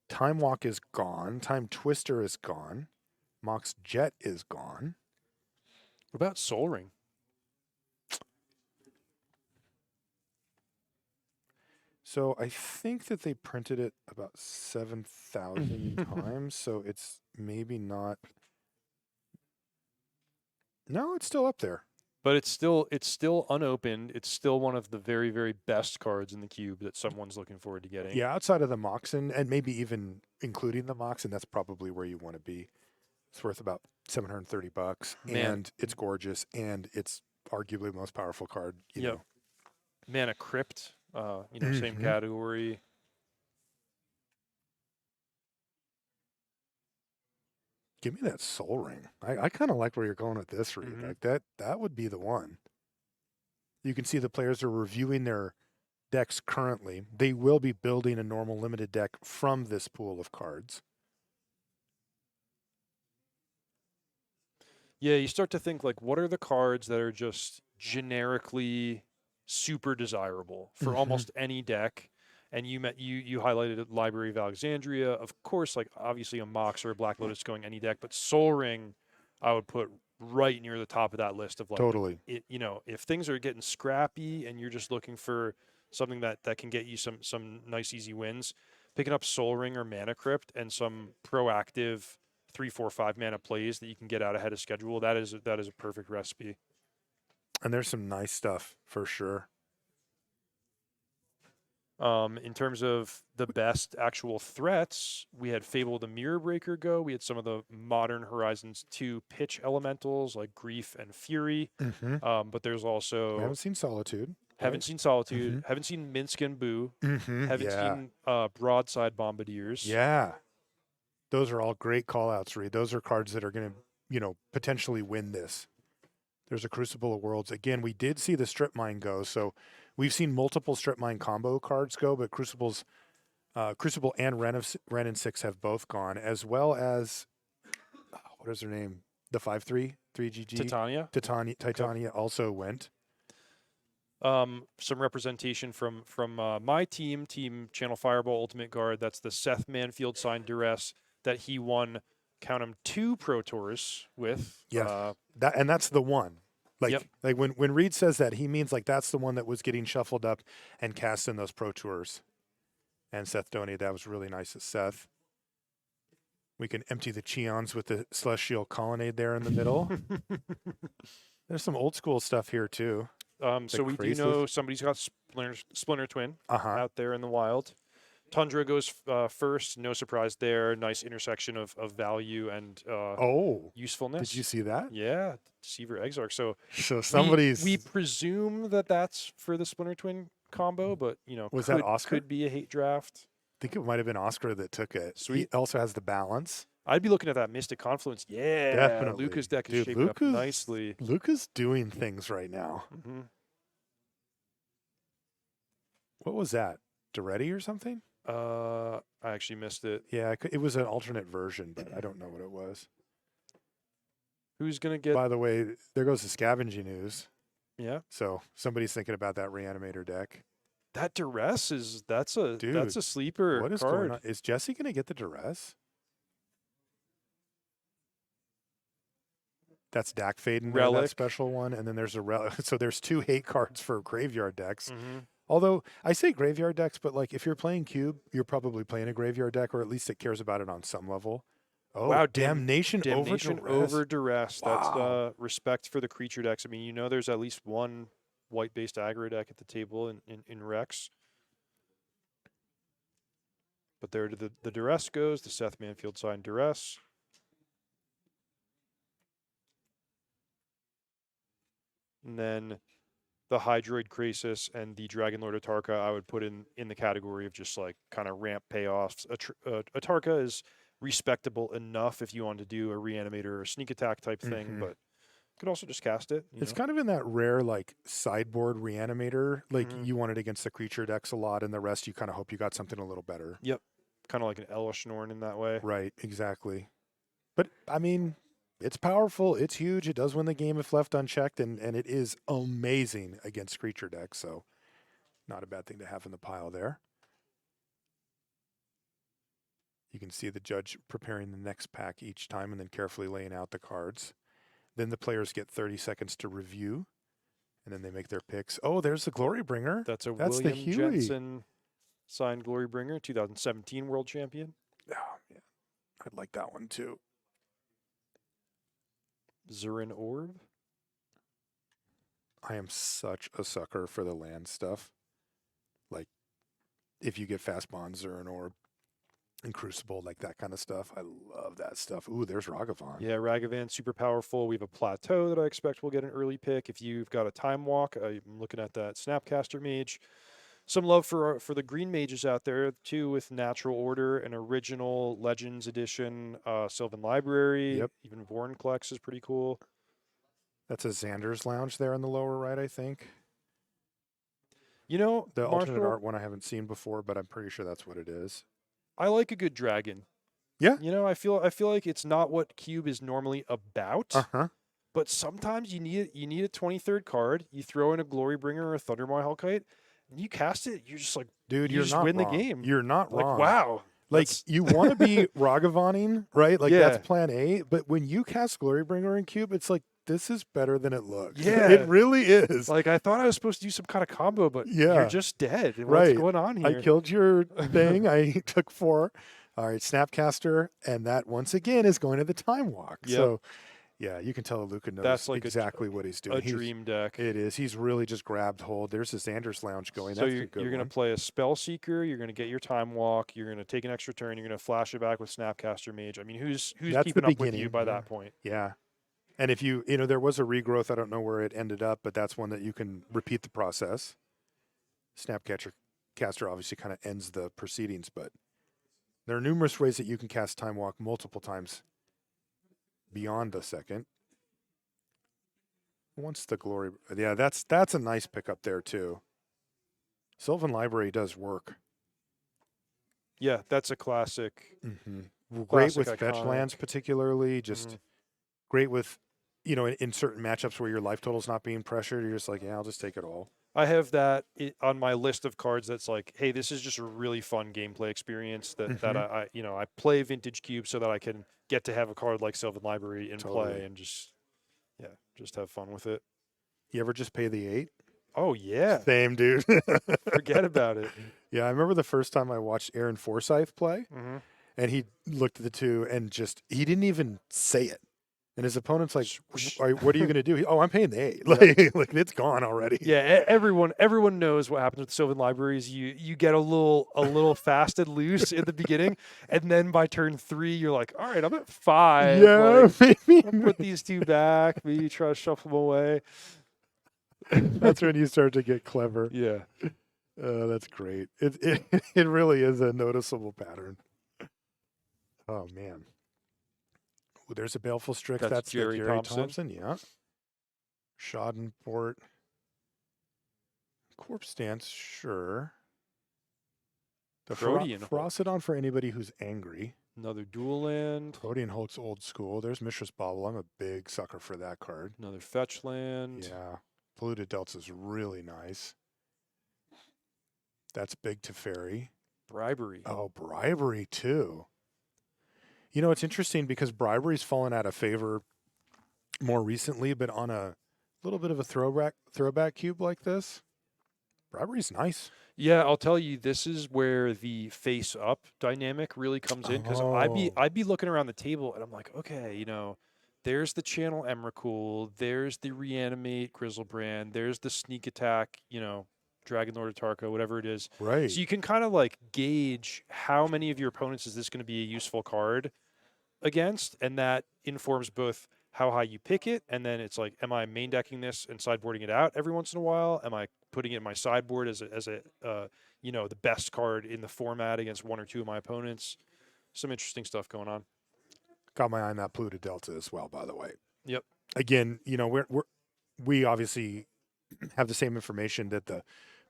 Time Walk is gone. Time Twister is gone. Mox Jet is gone. What about Soul Ring? So I think that they printed it about 7,000 times, so it's maybe not. No, it's still up there. But it's still unopened. It's still one of the very, very best cards in the cube that someone's looking forward to getting. Yeah, outside of the Moxen, and maybe even including the Moxen, that's probably where you want to be. It's worth about $730, Man. and it's gorgeous, and it's arguably the most powerful card. You Yep. know. Mana Crypt, same Mhm. category. Give me that Soul Ring. I kind of like where you're going with this, Reed. Mhm. Like that would be the one. You can see the players are reviewing their decks currently. They will be building a normal limited deck from this pool of cards. Yeah, you start to think like, what are the cards that are just generically super desirable for Mhm. almost any deck? And you highlighted Library of Alexandria, of course. Like obviously a Mox or a Black Lotus going any deck, but Soul Ring, I would put right near the top of that list of like Totally. if things are getting scrappy and you're just looking for something that can get you some nice easy wins, picking up Soul Ring or Mana Crypt and some proactive 3, 4, 5 mana plays that you can get out ahead of schedule, that is a perfect recipe. And there's some nice stuff for sure. In terms of the best actual threats, we had Fable the Mirror Breaker go. We had some of the modern Horizons 2 pitch elementals like Grief and Fury. Mm-hmm. But there's We also haven't seen Solitude. haven't seen Solitude, haven't seen Minsk and Boo, Mm-hmm. haven't Yeah. seen Broadside Bombardiers. Yeah. Those are all great call outs, Reed. Those are cards that are going to, potentially win this. There's a Crucible of Worlds. Again, we did see the Strip Mine go. So we've seen multiple Strip Mine combo cards go, but Crucible and Ren and 6 have both gone, as well as, what is her name? The 5/3, 3GG. Titania. Titania also went. Some representation from my team Channel Fireball Ultimate Guard. That's the Seth Manfield signed Duress that he won, count 'em, 2 Pro Tours with. Yes. That's the one. Yep. Like when Reed says that, he means like that's the one that was getting shuffled up and cast in those Pro Tours. And Seth donated. That was really nice of Seth. We can empty the Cheons with the Celestial Colonnade there in the middle. There's some old school stuff here too. So we do Crazeless. know somebody's got Splinter Twin Uh-huh. out there in the wild. Tundra goes first. No surprise there. Nice intersection of value and Oh, usefulness. did you see that? Yeah, Deceiver Exarch. So So somebody's we presume that that's for the Splinter Twin combo, but was that Oscar? could be a hate draft. I think it might have been Oscar that took it. Sweet. He also has the balance. I'd be looking at that Mystic Confluence. Yeah, Definitely. Luca's deck is Dude, shaping up nicely. Luca's doing things right now. Mm-hmm. What was that? Doretti or something? I actually missed it. Yeah, it was an alternate version, but I don't know what it was. Who's gonna get? By the way, there goes the scavenging news. Yeah, So somebody's thinking about that Reanimator deck. that Duress is that's a Dude, sleeper What is card. going on? Is Jesse going to get the Duress? That's Dak Faden, that Relic. special one, and then there's a relic. So there's 2 hate cards for graveyard decks. Mm-hmm. Although I say graveyard decks, but like if you're playing Cube, you're probably playing a graveyard deck, or at least it cares about it on some level. Oh, Wow, Damnation Damnation over Duress. over Duress. Wow. That's respect for the creature decks. I mean, there's at least one white-based aggro deck at the table in Rex. But there the Duress goes, the Seth Manfield signed Duress. And then the Hydroid Krasis and the Dragon Lord Atarka I would put in the category of just like kind of ramp payoffs. Atarka is respectable enough if you want to do a Reanimator or a sneak attack type thing, but you could also just cast it. It's kind of in that rare like sideboard Reanimator. Like Mhm. you want it against the creature decks a lot, and the rest you kind of hope you got something a little better. Yep. Kind of like an Elish Norn in that way. Right, exactly. But I mean, it's powerful. It's huge. It does win the game if left unchecked, and it is amazing against creature decks. So, not a bad thing to have in the pile there. You can see the judge preparing the next pack each time and then carefully laying out the cards. Then the players get 30 seconds to review, and then they make their picks. Oh, there's the Glory Bringer. That's the William Huey. Jensen signed Glory Bringer, 2017 World Champion. Oh, yeah. I'd like that one too. Zurin Orb. I am such a sucker for the land stuff. Like, if you get fast bonds or an orb and crucible, like that kind of stuff. I love that stuff. Ooh, there's Ragavan. Yeah, Ragavan, super powerful. We have a Plateau that I expect will get an early pick. If you've got a Time Walk, I'm looking at that Snapcaster Mage. Some love for the green mages out there, too, with Natural Order, an original Legends edition, Sylvan Library. Yep. Even Vorinclex is pretty cool. That's a Xander's Lounge there in the lower right, I think. You know, The alternate Marshall, art one I haven't seen before, but I'm pretty sure that's what it is. I like a good dragon. Yeah. You know, I feel like it's not what Cube is normally about. Uh-huh. But sometimes you need a 23rd card. You throw in a Glory Bringer or a Thundermaw Hellkite, and you cast it. You're just like, Dude, you you're just not win wrong. the game. You're not like, wrong. wow. Like, That's- you want to be Ragavaning, right? Like, Yeah. that's plan A. But when you cast Glorybringer in Cube, it's like, this is better than it looks. Yeah. It really is. Like, I thought I was supposed to do some kind of combo, but Yeah. you're just dead. What's Right. going on here? I killed your thing. I took 4. All right, Snapcaster. And that, once again, is going to the Time Walk. Yep. So, yeah, you can tell Luca knows That's like exactly what he's doing. a dream deck. It is. He's really just grabbed hold. There's his Xander's Lounge going. So That's you're a good going to one. play a Spell Seeker. You're going to get your Time Walk. You're going to take an extra turn. You're going to flash it back with Snapcaster Mage. I mean, who's That's the keeping up with beginning, you by yeah. that point? Yeah. And if you know, there was a regrowth. I don't know where it ended up, but that's one that you can repeat the process. Caster obviously kind of ends the proceedings, but there are numerous ways that you can cast Time Walk multiple times beyond a second. Once the glory, yeah, that's a nice pickup there too. Sylvan Library does work. Yeah, that's a classic. Mm-hmm. Great Classic with fetch iconic. lands, particularly. Just Mhm. great with, in certain matchups where your life total's not being pressured. You're just like, yeah, I'll just take it all. I have that on my list of cards. That's like, hey, this is just a really fun gameplay experience that I play Vintage Cube so that I can get to have a card like Sylvan Library in Totally. play and just have fun with it. You ever just pay the 8? Oh yeah, Same, dude. forget about it. Yeah, I remember the first time I watched Aaron Forsyth play, Hmm. and he looked at the 2 and he didn't even say it. And his opponent's like, "What are you going to do?" Oh, I'm paying the 8. Yep. Like it's gone already. Yeah, everyone knows what happens with Sylvan Libraries. You get a little fast and loose in the beginning, and then by turn 3, you're like, all right, I'm at 5. Yeah, Like, maybe. I'll put these 2 back. Maybe try to shuffle them away. That's when you start to get clever. Yeah, That's great. It really is a noticeable pattern. Oh man. Ooh, there's a Baleful Strix. that's That's the Jerry Jerry Thompson. Thompson. Yeah. Schadenport. Corpse Dance, sure. The Protean Hulk. Ferocidon for anybody who's angry. Another dual land. Protean Hulk's old school. There's Mishra's Bauble. I'm a big sucker for that card. Another fetch land. Yeah. Polluted Delta's really nice. That's big Teferi. Bribery. Oh, Bribery too. You know, it's interesting because Bribery's fallen out of favor more recently, but on a little bit of a throwback cube like this, Bribery's nice. Yeah, I'll tell you, this is where the face up dynamic really comes in, because Oh. I'd be looking around the table and I'm like, okay, there's the channel Emrakul, there's the reanimate Grizzlebrand, there's the sneak attack, Dragon Lord of Tarka, whatever it is. Right. So you can kind of like gauge how many of your opponents is this going to be a useful card against, and that informs both how high you pick it, and then it's like, am I main decking this and sideboarding it out every once in a while? Am I putting it in my sideboard as the best card in the format against 1 or 2 of my opponents? Some interesting stuff going on. Got my eye on that Polluted Delta as well, by the way. Yep. Again, we obviously have the same information that the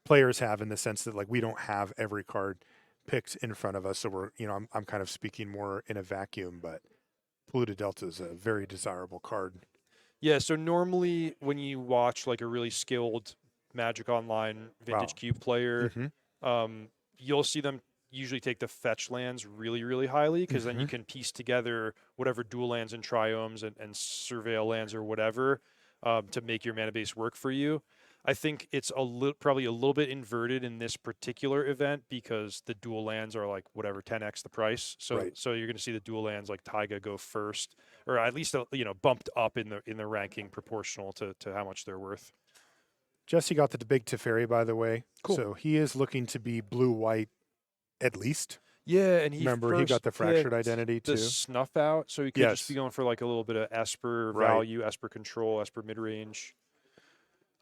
players have, in the sense that, like, we don't have every card picked in front of us, so I'm kind of speaking more in a vacuum, but Polluted Delta is a very desirable card. Yeah, so normally when you watch like a really skilled Magic Online Vintage Cube player, you'll see them usually take the fetch lands really, really highly, because then you can piece together whatever dual lands and triomes and surveil lands or whatever to make your mana base work for you. I think it's probably a little bit inverted in this particular event, because the dual lands are like whatever 10x the price. So Right. so you're going to see the dual lands like Taiga go first, or at least bumped up in the ranking proportional to how much they're worth. Jesse got the big Teferi, by the way. Cool. So he is looking to be blue-white at least. Yeah, and he got the Fractured picked Identity the too. snuff out, so he could just be going for like a little bit of Esper Right. value, Esper control, Esper mid range.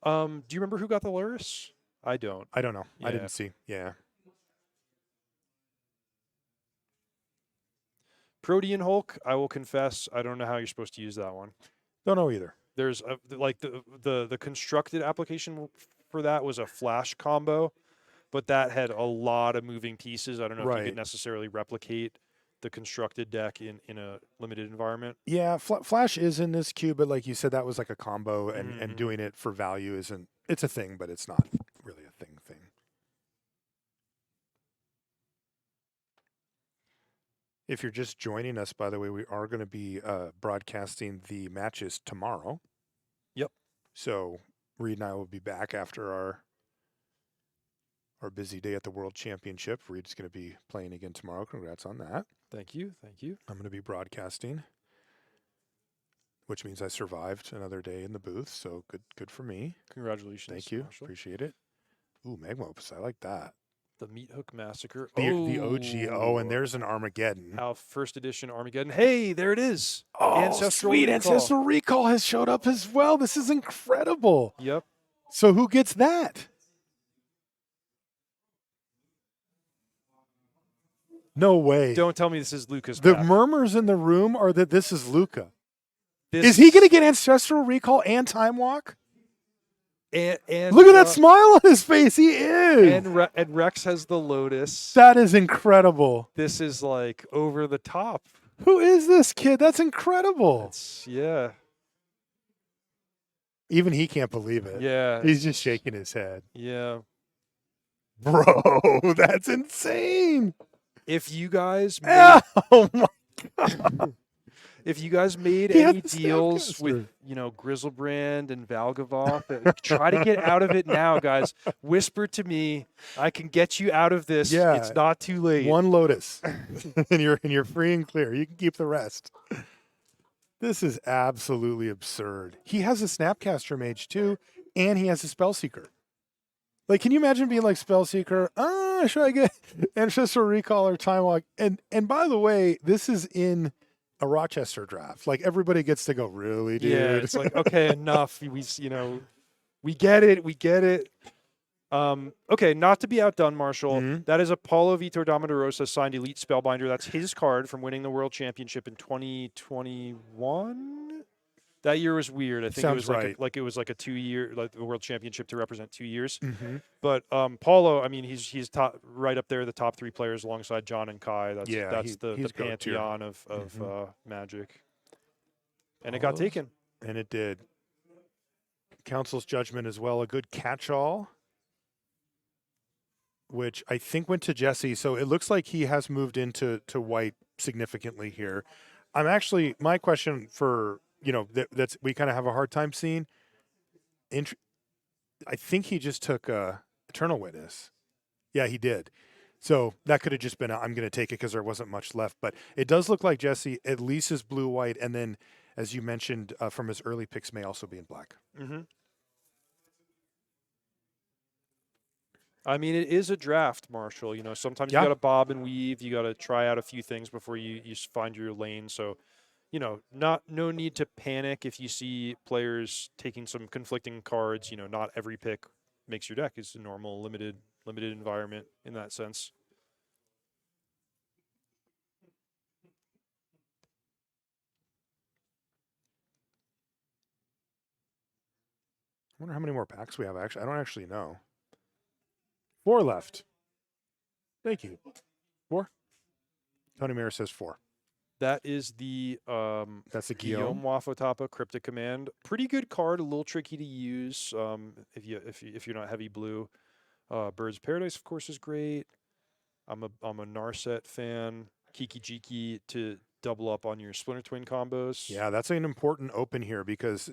Do you remember who got the Luris? I don't. I don't know. I Yeah. didn't see. Yeah. Protean Hulk, I will confess, I don't know how you're supposed to use that one. Don't know either. There's the constructed application for that was a flash combo, but that had a lot of moving pieces. I don't know if you Right. could necessarily replicate the constructed deck in a limited environment. Yeah, Flash is in this cube, but like you said, that was like a combo, and doing it for value isn't. It's a thing, but it's not really a thing. If you're just joining us, by the way, we are going to be broadcasting the matches tomorrow. Yep. So Reed and I will be back after our busy day at the World Championship. Reed's going to be playing again tomorrow. Congrats on that. Thank you. I'm going to be broadcasting, which means I survived another day in the booth. So good for me. Congratulations. Thank you. Marshall. Appreciate it. Ooh, Magma Opus. I like that. The Meat Hook Massacre. The OG. Oh, and there's an Armageddon. Our first edition Armageddon. Hey, there it is. Oh, Ancestral sweet. Recall. Ancestral Recall has showed up as well. This is incredible. Yep. So who gets that? No way. Don't tell me this is Luca's The pack. murmurs in the room are that this is Luca. This Is he going to get Ancestral Recall and Time Walk? And Look at that smile on his face. He is. And Rex has the Lotus. That is incredible. This is like over the top. Who is this kid? That's incredible. Yeah. Even he can't believe it. Yeah. He's just shaking his head. Yeah. Bro, that's insane. If you guys Oh my God. if you guys made He had any the deals with, Snapcaster. Grizzlebrand and Valgavoth, try to get out of it now, guys. Whisper to me. I can get you out of this. Yeah, It's not too late. one Lotus, and you're free and clear. You can keep the rest. This is absolutely absurd. He has a Snapcaster Mage too, and he has a Spellseeker. Like, can you imagine being like Spellseeker? Should I get Ancestral Recall or Time Walk? And by the way, this is in a Rochester draft. Like, everybody gets to go, really, dude? Yeah, it's like, okay, enough. We get it. We get it. Okay, not to be outdone, Marshall. Mhm. That is Apollo Vitor Damarosa signed Elite Spellbinder. That's his card from winning the World Championship in 2021. That year was weird. I think it Sounds was right. like it was like a 2 year, like the World Championship to represent 2 years. Mm-hmm. But Paulo, I mean, he's top right up there, the top three players alongside John and Kai. That's Yeah, the he's go-tier. pantheon of Mhm. Magic. And it got Paulos. taken. And it did. Council's Judgment as well, a good catch-all, which I think went to Jesse. So it looks like he has moved into white significantly here. My question for, that's we kind of have a hard time seeing. I think he just took Eternal Witness. Yeah, he did. So that could have just been, I'm going to take it because there wasn't much left. But it does look like Jesse at least is blue-white. And then, as you mentioned, from his early picks, may also be in black. Mm-hmm. I mean, it is a draft, Marshall. Sometimes you got to bob and weave. You got to try out a few things before you find your lane. So, no need to panic if you see players taking some conflicting cards. Not every pick makes your deck. It's a normal, limited environment in that sense. I wonder how many more packs we have. Actually, I don't actually know. 4 left. Thank you. 4. Tony Mayer says 4. That is the That's a Guillaume Guillaume. Wafotapa Cryptic Command. Pretty good card, a little tricky to use if you're not heavy blue. Bird's Paradise, of course, is great. I'm a Narset fan. Kiki Jiki to double up on your Splinter Twin combos. Yeah, that's an important open here because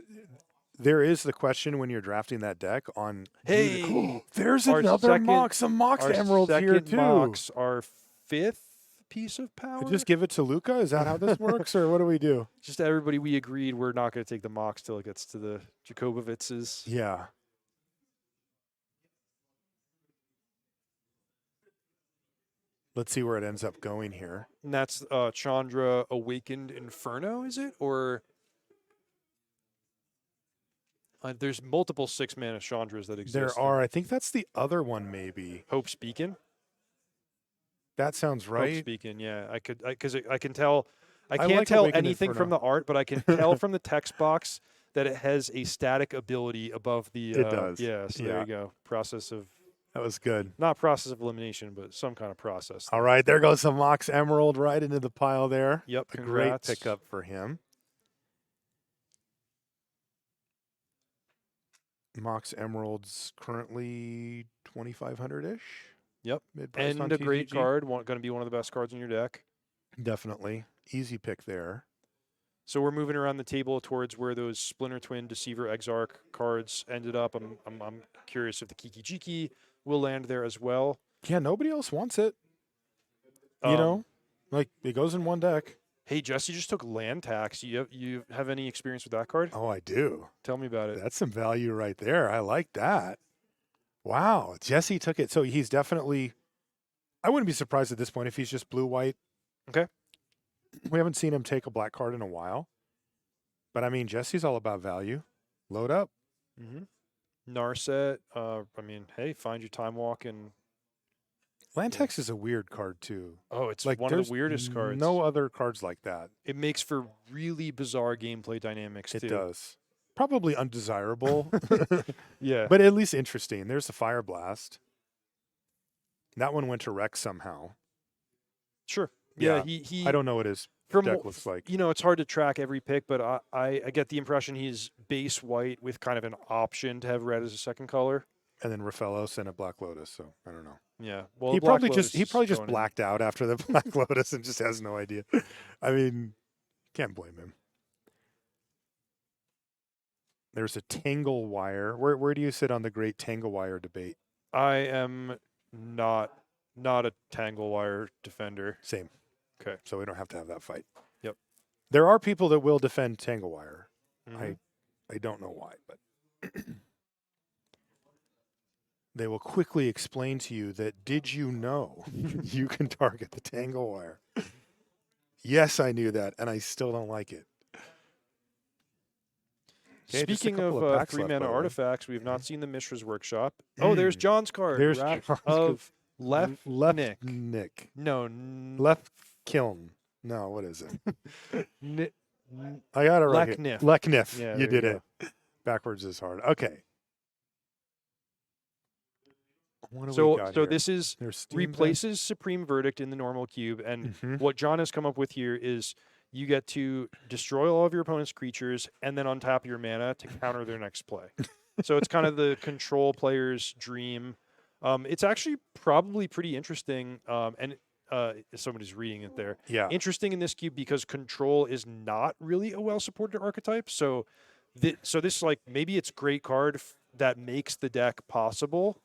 there is the question when you're drafting that deck on. Hey, there's our another second- Mox. Some Mox Our Emeralds here second too. Mox, our 5th piece of power. Just give it to Luca. Is that how this works, or what do we do? Just everybody, we agreed we're not going to take the Mox till it gets to the Jakobovitzes. Yeah. Let's see where it ends up going here. And that's Chandra Awakened Inferno, is it? Or there's multiple 6-mana Chandras that exist. There are. I think that's the other one, maybe. Hope's Beacon. That sounds right. Hope's Beacon, yeah. Because I can tell. I I can't like tell Awakened anything Inferno. from the art, but I can tell from the text box that it has a static ability above the. It does. Yeah. So there Yeah. you go. Process of That was good. not process of elimination, but some kind of process. All right, there goes some Mox Emerald right into the pile there. Yep. A great Congrats. pickup for him. Mox Emerald's currently 2,500-ish. Yep. Mid-price on And a great TCG. card. Going to be one of the best cards in your deck. Definitely. Easy pick there. So we're moving around the table towards where those Splinter Twin, Deceiver, Exarch cards ended up. I'm curious if the Kiki Jiki will land there as well. Yeah, nobody else wants it. Like it goes in one deck. Hey, Jesse just took land tax. You have any experience with that card? Oh, I do. Tell me about it. That's some value right there. I like that. Wow, Jesse took it. So he's definitely. I wouldn't be surprised at this point if he's just blue-white. Okay. We haven't seen him take a black card in a while. But I mean, Jesse's all about value. Load up. Mm-hmm. Narset. Hey, find your time walk and. Lantex is a weird card too. Oh, it's Like one of there's the weirdest cards. No other cards like that. It makes for really bizarre gameplay dynamics too. It does. Probably undesirable. Yeah. But at least interesting. There's the Fire Blast. That one went to Rex somehow. Sure. Yeah, Yeah. He I don't know what his from deck looks like. It's hard to track every pick, but I get the impression he's base white with kind of an option to have red as a second color. And then Raphaelos and a Black Lotus. So I don't know. Yeah. Well, he Black probably Lotus just is blacked out after the Black Lotus and just has no idea. I mean, Can't blame him. There's a tangle wire. Where do you sit on the great tangle wire debate? I am not a tangle wire defender. Same. Okay. So we don't have to have that fight. Yep. There are people that will defend tangle wire. Mhm. I don't know why, but they will quickly explain to you that did you know you can target the tangle wire? Yes, I knew that, and I still don't like it. Okay, just a Speaking couple of, of packs three left, mana by the way. artifacts, we have not seen the Mishra's Workshop. Oh, there's John's card. There's Wrath John's of Left Left Nick. Nick. No. Left Kiln. No, what is it? Ni- I got it right Lekniff. here. Lekniff. Yeah, You there did you it. Backwards is hard. Okay. What do we So got here? this is There's Steam replaces Supreme Verdict in the normal cube, and Mhm. what John has come up with here is you get to destroy all of your opponent's creatures and then untap your mana to counter their next play. So it's kind of the control player's dream. It's actually probably pretty interesting, and somebody's reading it there. Yeah. Interesting in this cube because control is not really a well-supported archetype. So, this like maybe it's great card that makes the deck possible.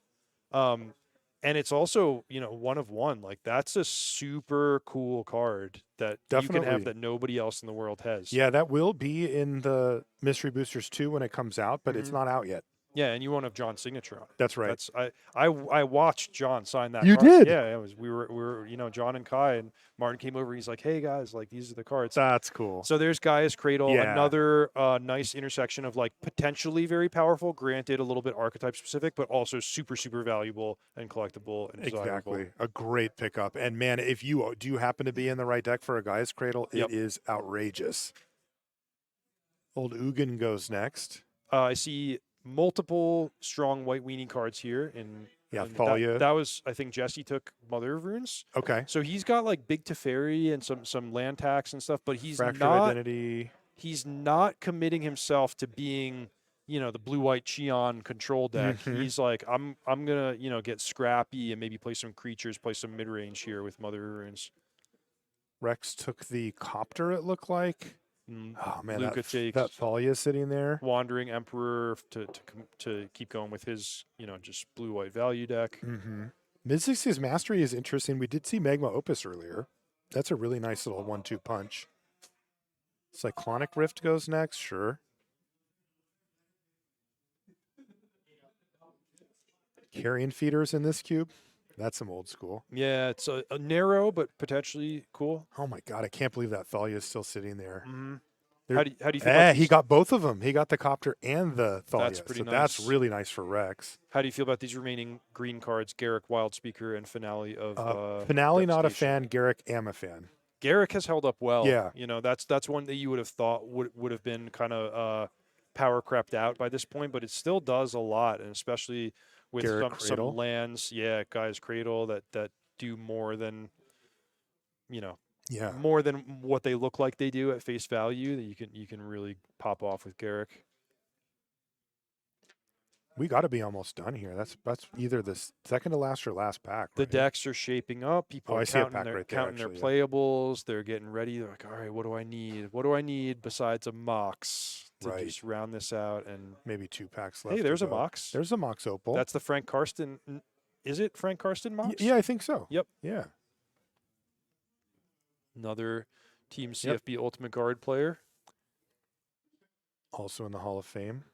And it's also, one of one. Like that's a super cool card that you can Definitely. have that nobody else in the world has. Yeah, that will be in the Mystery Boosters 2 when it comes out, but it's Mhm. not out yet. Yeah, and you won't have John's signature on it. That's right. That's I watched John sign that You card. did? Yeah, we were John and Kai and Martin came over. He's like, hey guys, like these are the cards. That's cool. So there's Gaia's Cradle, Yeah. another nice intersection of like potentially very powerful, granted a little bit archetype specific, but also super, super valuable and collectible and desirable. Exactly. A great pickup. And man, if you do happen to be in the right deck for a Guy's Cradle, Yep. it is outrageous. Old Ugin goes next. I see multiple strong white weenie cards here. Yeah, and Thalia. that was, I think Jesse took Mother of Runes. Okay. So he's got like Big Teferi and some land tax and stuff, but he's Fractured not Identity. he's not committing himself to being, the blue-white Cheon control deck. Mhm. He's like, I'm gonna, get scrappy and maybe play some creatures, play some mid-range here with Mother of Runes. Rex took the Copter, it looked like. Mm, Oh, man, Luca that takes Thalia sitting there. Wandering Emperor to keep going with his, just blue-white value deck. Mm-hmm. Mid-60s Mastery is interesting. We did see Magma Opus earlier. That's a really nice little 1-2 punch. Cyclonic Rift goes next, sure. Carrion Feeders in this cube. That's some old school. Yeah, it's a narrow but potentially cool. Oh my god, I can't believe that Thalia is still sitting there. Mm-hmm. There- How do you feel about He these? got both of them. He got the Copter and the Thalia. That's pretty so that's nice. really nice for Rex. How do you feel about these remaining green cards? Garrick, Wildspeaker, and Finale of Finale, not a Devastation? fan. Garrick, am a fan. Garrick has held up well. Yeah. That's one that you would have thought would have been kind of power crept out by this point, but it still does a lot, and especially with Garrick some Cradle. lands, Guy's Cradle that do more than Yeah. more than what they look like they do at face value. That you can really pop off with Garrick. We got to be almost done here. That's either the second to last or last pack. The right? decks are shaping up. People Oh, are I see a counting pack their right there, counting their actually, playables. They're getting ready. They're like, all right, what do I need? What do I need besides a Mox to Right. just round this out? And Maybe 2 packs left. hey, to there's a go. Mox. There's a Mox Opal. That's the Frank Karsten. Is it Frank Karsten Mox? Yeah, I think so. Yep. Yeah. Another Team Yep. CFB Ultimate Guard player. Also in the Hall of Fame.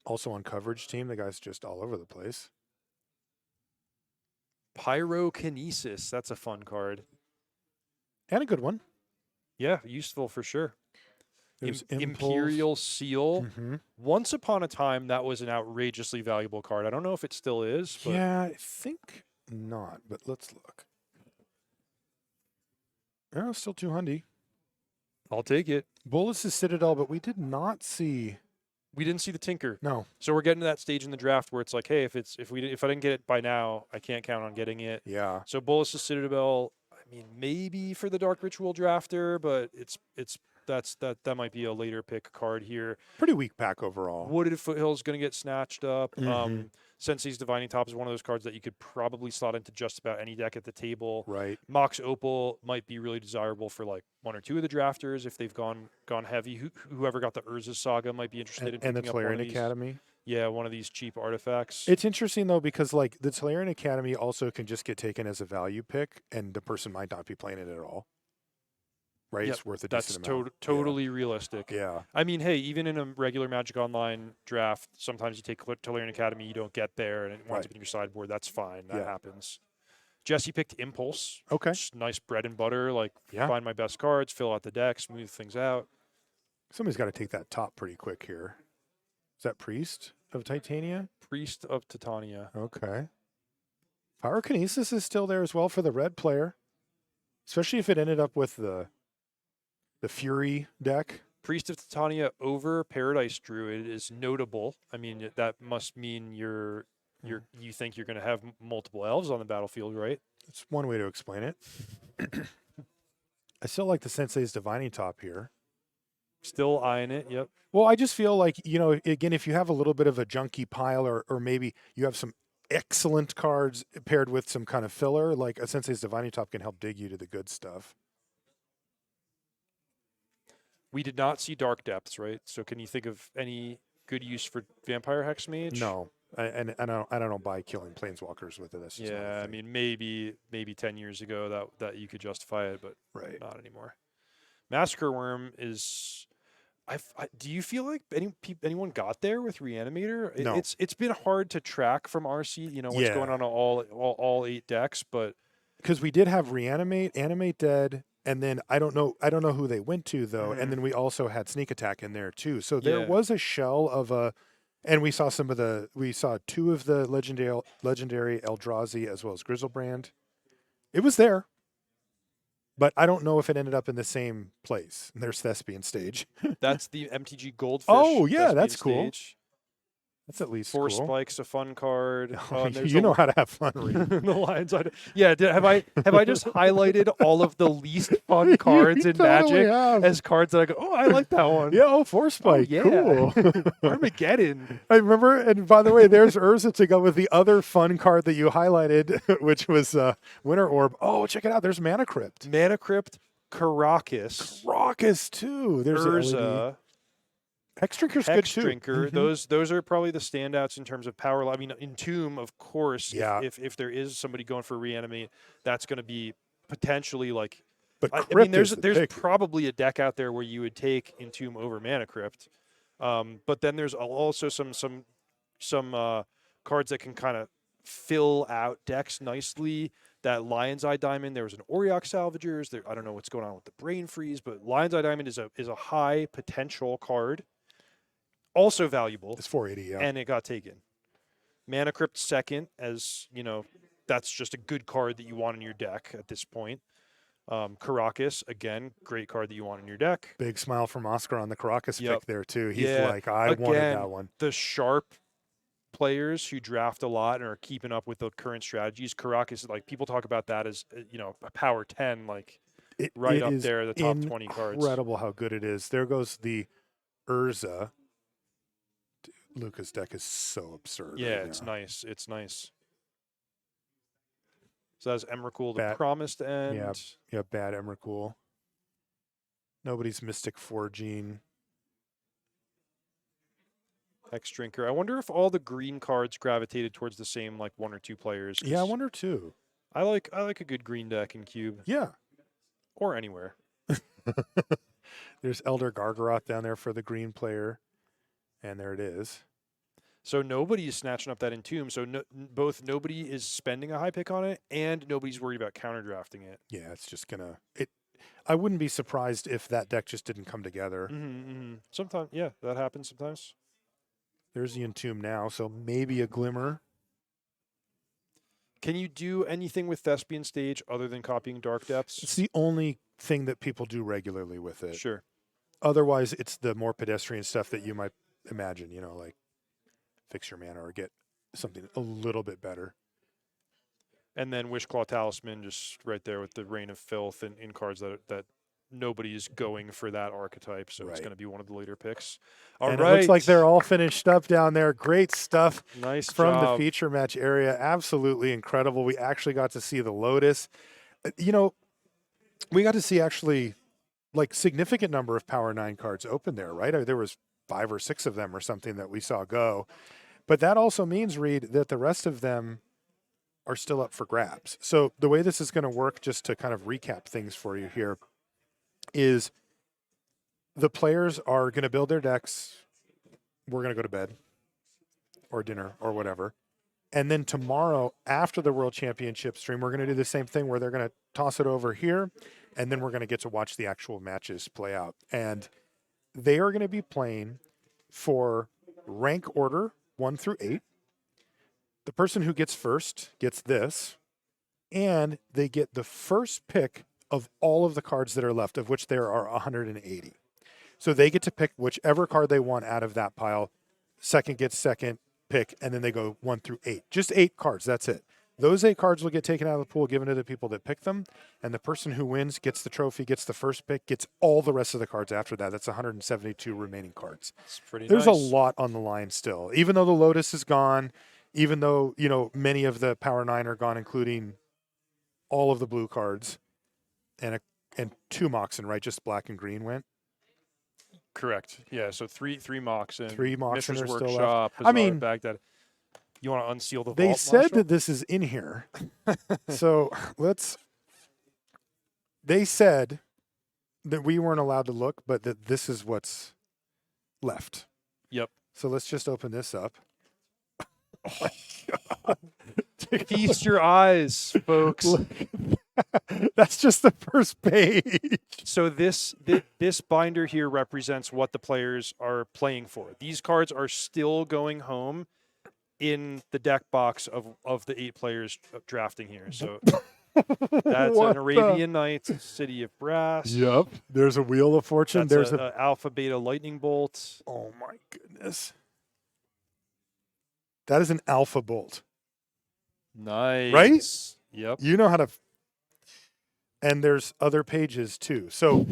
Also on coverage team. The guy's just all over the place. Pyrokinesis. That's a fun card. And a good one. Yeah, useful for sure. There's Imperial Seal. Mm-hmm. Once upon a time, that was an outrageously valuable card. I don't know if it still is. But Yeah, I think not, but let's look. Oh, still 200. I'll take it. Bolus's Citadel, but we did not see. We didn't see the Tinker. No. So we're getting to that stage in the draft where it's like, hey, if I didn't get it by now, I can't count on getting it. Yeah. So Bolus's Citadel, I mean, maybe for the Dark Ritual drafter, but it's That might be a later pick card here. Pretty weak pack overall. Wooded Foothill is going to get snatched up. Mhm. Sensei's Divining Top is one of those cards that you could probably slot into just about any deck at the table. Right. Mox Opal might be really desirable for like one or two of the drafters if they've gone heavy. Whoever got the Urza Saga might be interested in And the picking up one Tolarian of these. Academy. Yeah, one of these cheap artifacts. It's interesting though because like the Tolarian Academy also can just get taken as a value pick, and the person might not be playing it at all. Right, Yep, it's worth a that's decent amount. totally realistic. Yeah. I mean, hey, even in a regular Magic Online draft, sometimes you take Tolarian Academy, you don't get there, and it winds Right. up in your sideboard. That's fine. That Yeah. happens. Jesse picked Impulse. Okay. Just nice bread and butter. Like, Yeah. find my best cards, fill out the deck, smooth things out. Somebody's got to take that top pretty quick here. Is that Priest of Titania? Priest of Titania. Okay. Pyrokinesis is still there as well for the red player, especially if it ended up with the Fury deck. Priest of Titania over Paradise Druid is notable. I mean, that must mean you think you're going to have multiple elves on the battlefield, right? It's one way to explain it. I still like the Sensei's Divining Top here. Still eyeing it. Yep. Well, I just feel like, again, if you have a little bit of a junky pile or maybe you have some excellent cards paired with some kind of filler, like a Sensei's Divining Top can help dig you to the good stuff. We did not see Dark Depths, right? So can you think of any good use for Vampire Hexmage? No. And I don't buy killing planeswalkers with it. That's just not a Yeah, I thing. mean maybe 10 years ago that you could justify it, but Right. not anymore. Massacre Worm is. Do you feel like anyone got there with Reanimator? No. It's been hard to track from our seat. You know what's Yeah. going on all 8 decks, but Because we did have Reanimate, Animate Dead, and then I don't know who they went to though, Mhm. and then we also had Sneak Attack in there too. So there Yeah. was a shell of and we saw two of the legendary Eldrazi as well as Grizzlebrand. It was there, but I don't know if it ended up in the same place. There's Thespian Stage. that's the MTG Goldfish. Oh, yeah, Thespian that's cool. Stage. That's at least Force cool. Spike's a fun card. And there's You a- know how to have fun, Reed. the lines. Yeah, have I just highlighted all of the least fun cards You in totally Magic have. as cards that I go, oh, I like that one. Yeah, Force Spike. yeah. Cool. Armageddon. I remember, and by the way, there's Urza to go with the other fun card that you highlighted, which was Winter Orb. Oh, check it out. There's Mana Crypt. Mana Crypt, Caracas, Raucous, too. There's the LED. Urza, Hex Drinker's good, Hex too. Drinker. Mhm. Those are probably the standouts in terms of power. I mean, Entomb, of course. Yeah. If there is somebody going for Reanimate, that's going to be potentially like. But I Crypt mean, there's is the there's pick. probably a deck out there where you would take Entomb over Mana Crypt, but then there's also some cards that can kind of fill out decks nicely. That Lion's Eye Diamond, there was an Auriok Salvagers. I don't know what's going on with the Brain Freeze, but Lion's Eye Diamond is a high potential card, also valuable, It's 480, yeah. and it got taken. Mana Crypt second, as you know, that's just a good card that you want in your deck at this point. Caracas, again, great card that you want in your deck. Big smile from Oscar on the Caracas Yep. pick there, too. He's Yeah. like, I wanted Again, that one. The sharp players who draft a lot and are keeping up with the current strategies, Caracas, like people talk about that as a power 10, like right It up is there, the top 20 cards. Incredible how good it is. There goes the Urza. Luca's deck is so absurd. Yeah, right it's now. nice. It's nice. So that's Emrakul, the Bat- promised end. Yeah, bad Emrakul. Nobody's Mystic Forging. Hex Drinker. I wonder if all the green cards gravitated towards the same like one or two players. Yeah, I 'cause wonder too. I like a good green deck in Cube Yeah. or anywhere. There's Elder Gargaroth down there for the green player. And there it is. So nobody is snatching up that Entomb. So both nobody is spending a high pick on it, and nobody's worried about counter drafting it. Yeah, it's just gonna I wouldn't be surprised if that deck just didn't come together. Sometimes, yeah, that happens sometimes. There's the Entomb now, so maybe a Glimmer. Can you do anything with Thespian Stage other than copying Dark Depths? It's the only thing that people do regularly with it. Sure. Otherwise, it's the more pedestrian stuff that you might imagine, like fix your mana or get something a little bit better. And then Wishclaw Talisman just right there with the Reign of Filth and in cards that nobody is going for that archetype, so it's Right. going to be one of the later picks. All And right. it looks like they're all finished up down there. Great stuff Nice from the job. feature match area. Absolutely incredible. We actually got to see the Lotus. You know, we got to see actually like significant number of Power 9 cards open there, right? There was 5 or 6 of them or something that we saw go. But that also means, Reed, that the rest of them are still up for grabs. So the way this is going to work, just to kind of recap things for you here, is the players are going to build their decks. We're going to go to bed or dinner or whatever. And then tomorrow, after the World Championship stream, we're going to do the same thing where they're going to toss it over here, and then we're going to get to watch the actual matches play out. And they are going to be playing for rank order 1 through 8. The person who gets first gets this, and they get the first pick of all of the cards that are left, of which there are 180. So they get to pick whichever card they want out of that pile. Second gets second pick, and then they go 1 through 8. Just 8 cards, that's it. Those 8 cards will get taken out of the pool, given to the people that pick them, and the person who wins gets the trophy, gets the first pick, gets all the rest of the cards after that. That's 172 remaining cards. It's pretty There's nice. a lot on the line still. Even though the Lotus is gone, even though, you know, many of the Power 9 are gone, including all of the blue cards and 2 Moxen, right? Just black and green went. Correct. Yeah, so three Moxen. 3 Moxen Mishra's are still left. Workshop, I Bazaar, mean, Baghdad. You want to unseal the they vault, said Marshall? that this is in here. So they said that we weren't allowed to look, but that this is what's left. Yep. So let's just open this up. Feast your eyes, folks. Look. That's just the first page. So this binder here represents what the players are playing for. These cards are still going home in the deck box of the 8 players drafting here. So that's What an Arabian Nights, City of Brass. Yep. There's a Wheel of Fortune. That's There's a Alpha Beta Lightning Bolt. Oh my goodness. That is an Alpha Bolt. Nice. Right? Yep. You know how to. And there's other pages too. So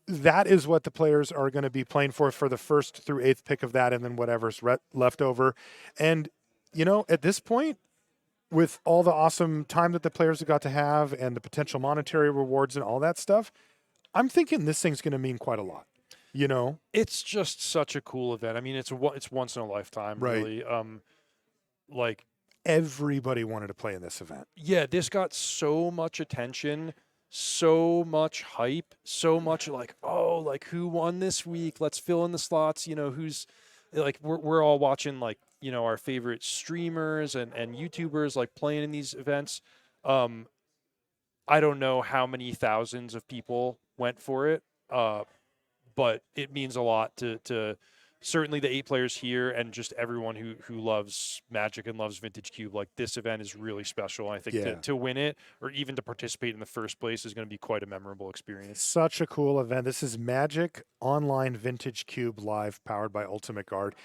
that is what the players are going to be playing for the first through 8th pick of that, and then whatever's left over. And you know, at this point, with all the awesome time that the players have got to have and the potential monetary rewards and all that stuff, I'm thinking this thing's going to mean quite a lot. You know, It's just such a cool event. I mean, it's once in a lifetime, Right. really. Like, everybody wanted to play in this event. yeah, this got so much attention, so much hype, so much like, oh, like who won this week? Let's fill in the slots. You know, who's like we're all watching like, you know, our favorite streamers and YouTubers like playing in these events. I don't know how many thousands of people went for it, but it means a lot to certainly the 8 players here and just everyone who loves Magic and loves Vintage Cube. Like, this event is really special. I think Yeah. to win it or even to participate in the first place is going to be quite a memorable experience. Such a cool event. This is Magic Online Vintage Cube Live, powered by Ultimate Guard.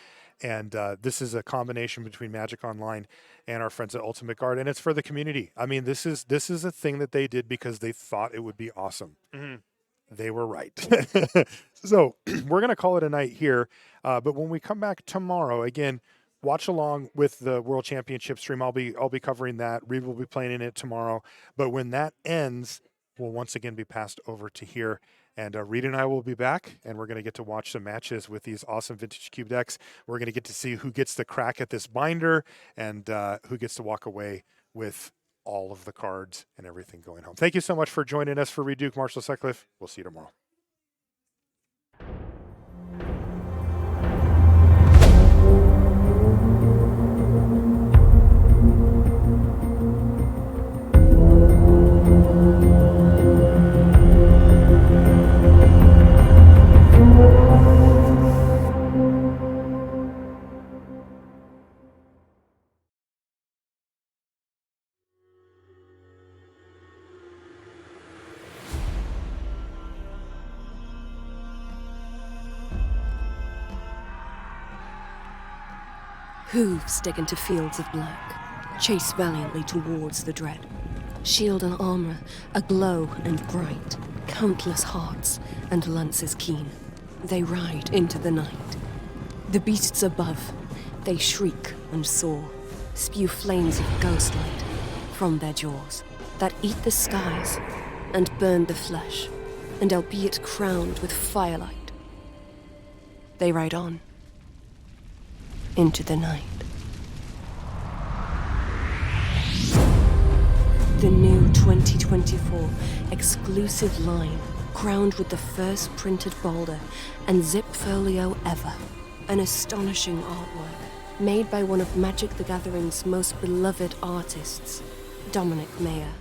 And this is a combination between Magic Online and our friends at Ultimate Guard, and it's for the community. I mean, this is a thing that they did because they thought it would be awesome. Mhm. They were right. So we're going to call it a night here. But when we come back tomorrow, again, watch along with the World Championship stream. I'll be covering that. Reed will be playing in it tomorrow. But when that ends, we'll once again be passed over to here. And Reed and I will be back, and we're going to get to watch some matches with these awesome Vintage Cube decks. We're going to get to see who gets the crack at this binder and who gets to walk away with all of the cards and everything going home. Thank you so much for joining us. For Reed Duke, Marshall Sutcliffe, we'll see you tomorrow. Hooves dig into fields of black, chase valiantly towards the dread. Shield and armor aglow and bright, Countless hearts and lances keen, they ride into the night. The beasts above, they shriek and soar, spew flames of ghostlight from their jaws that eat the skies and burn the flesh, and albeit crowned with firelight, they ride on into the night. The new 2024 exclusive line, crowned with the first printed boulder and zip folio ever. An astonishing artwork made by one of Magic the Gathering's most beloved artists, Dominic Mayer.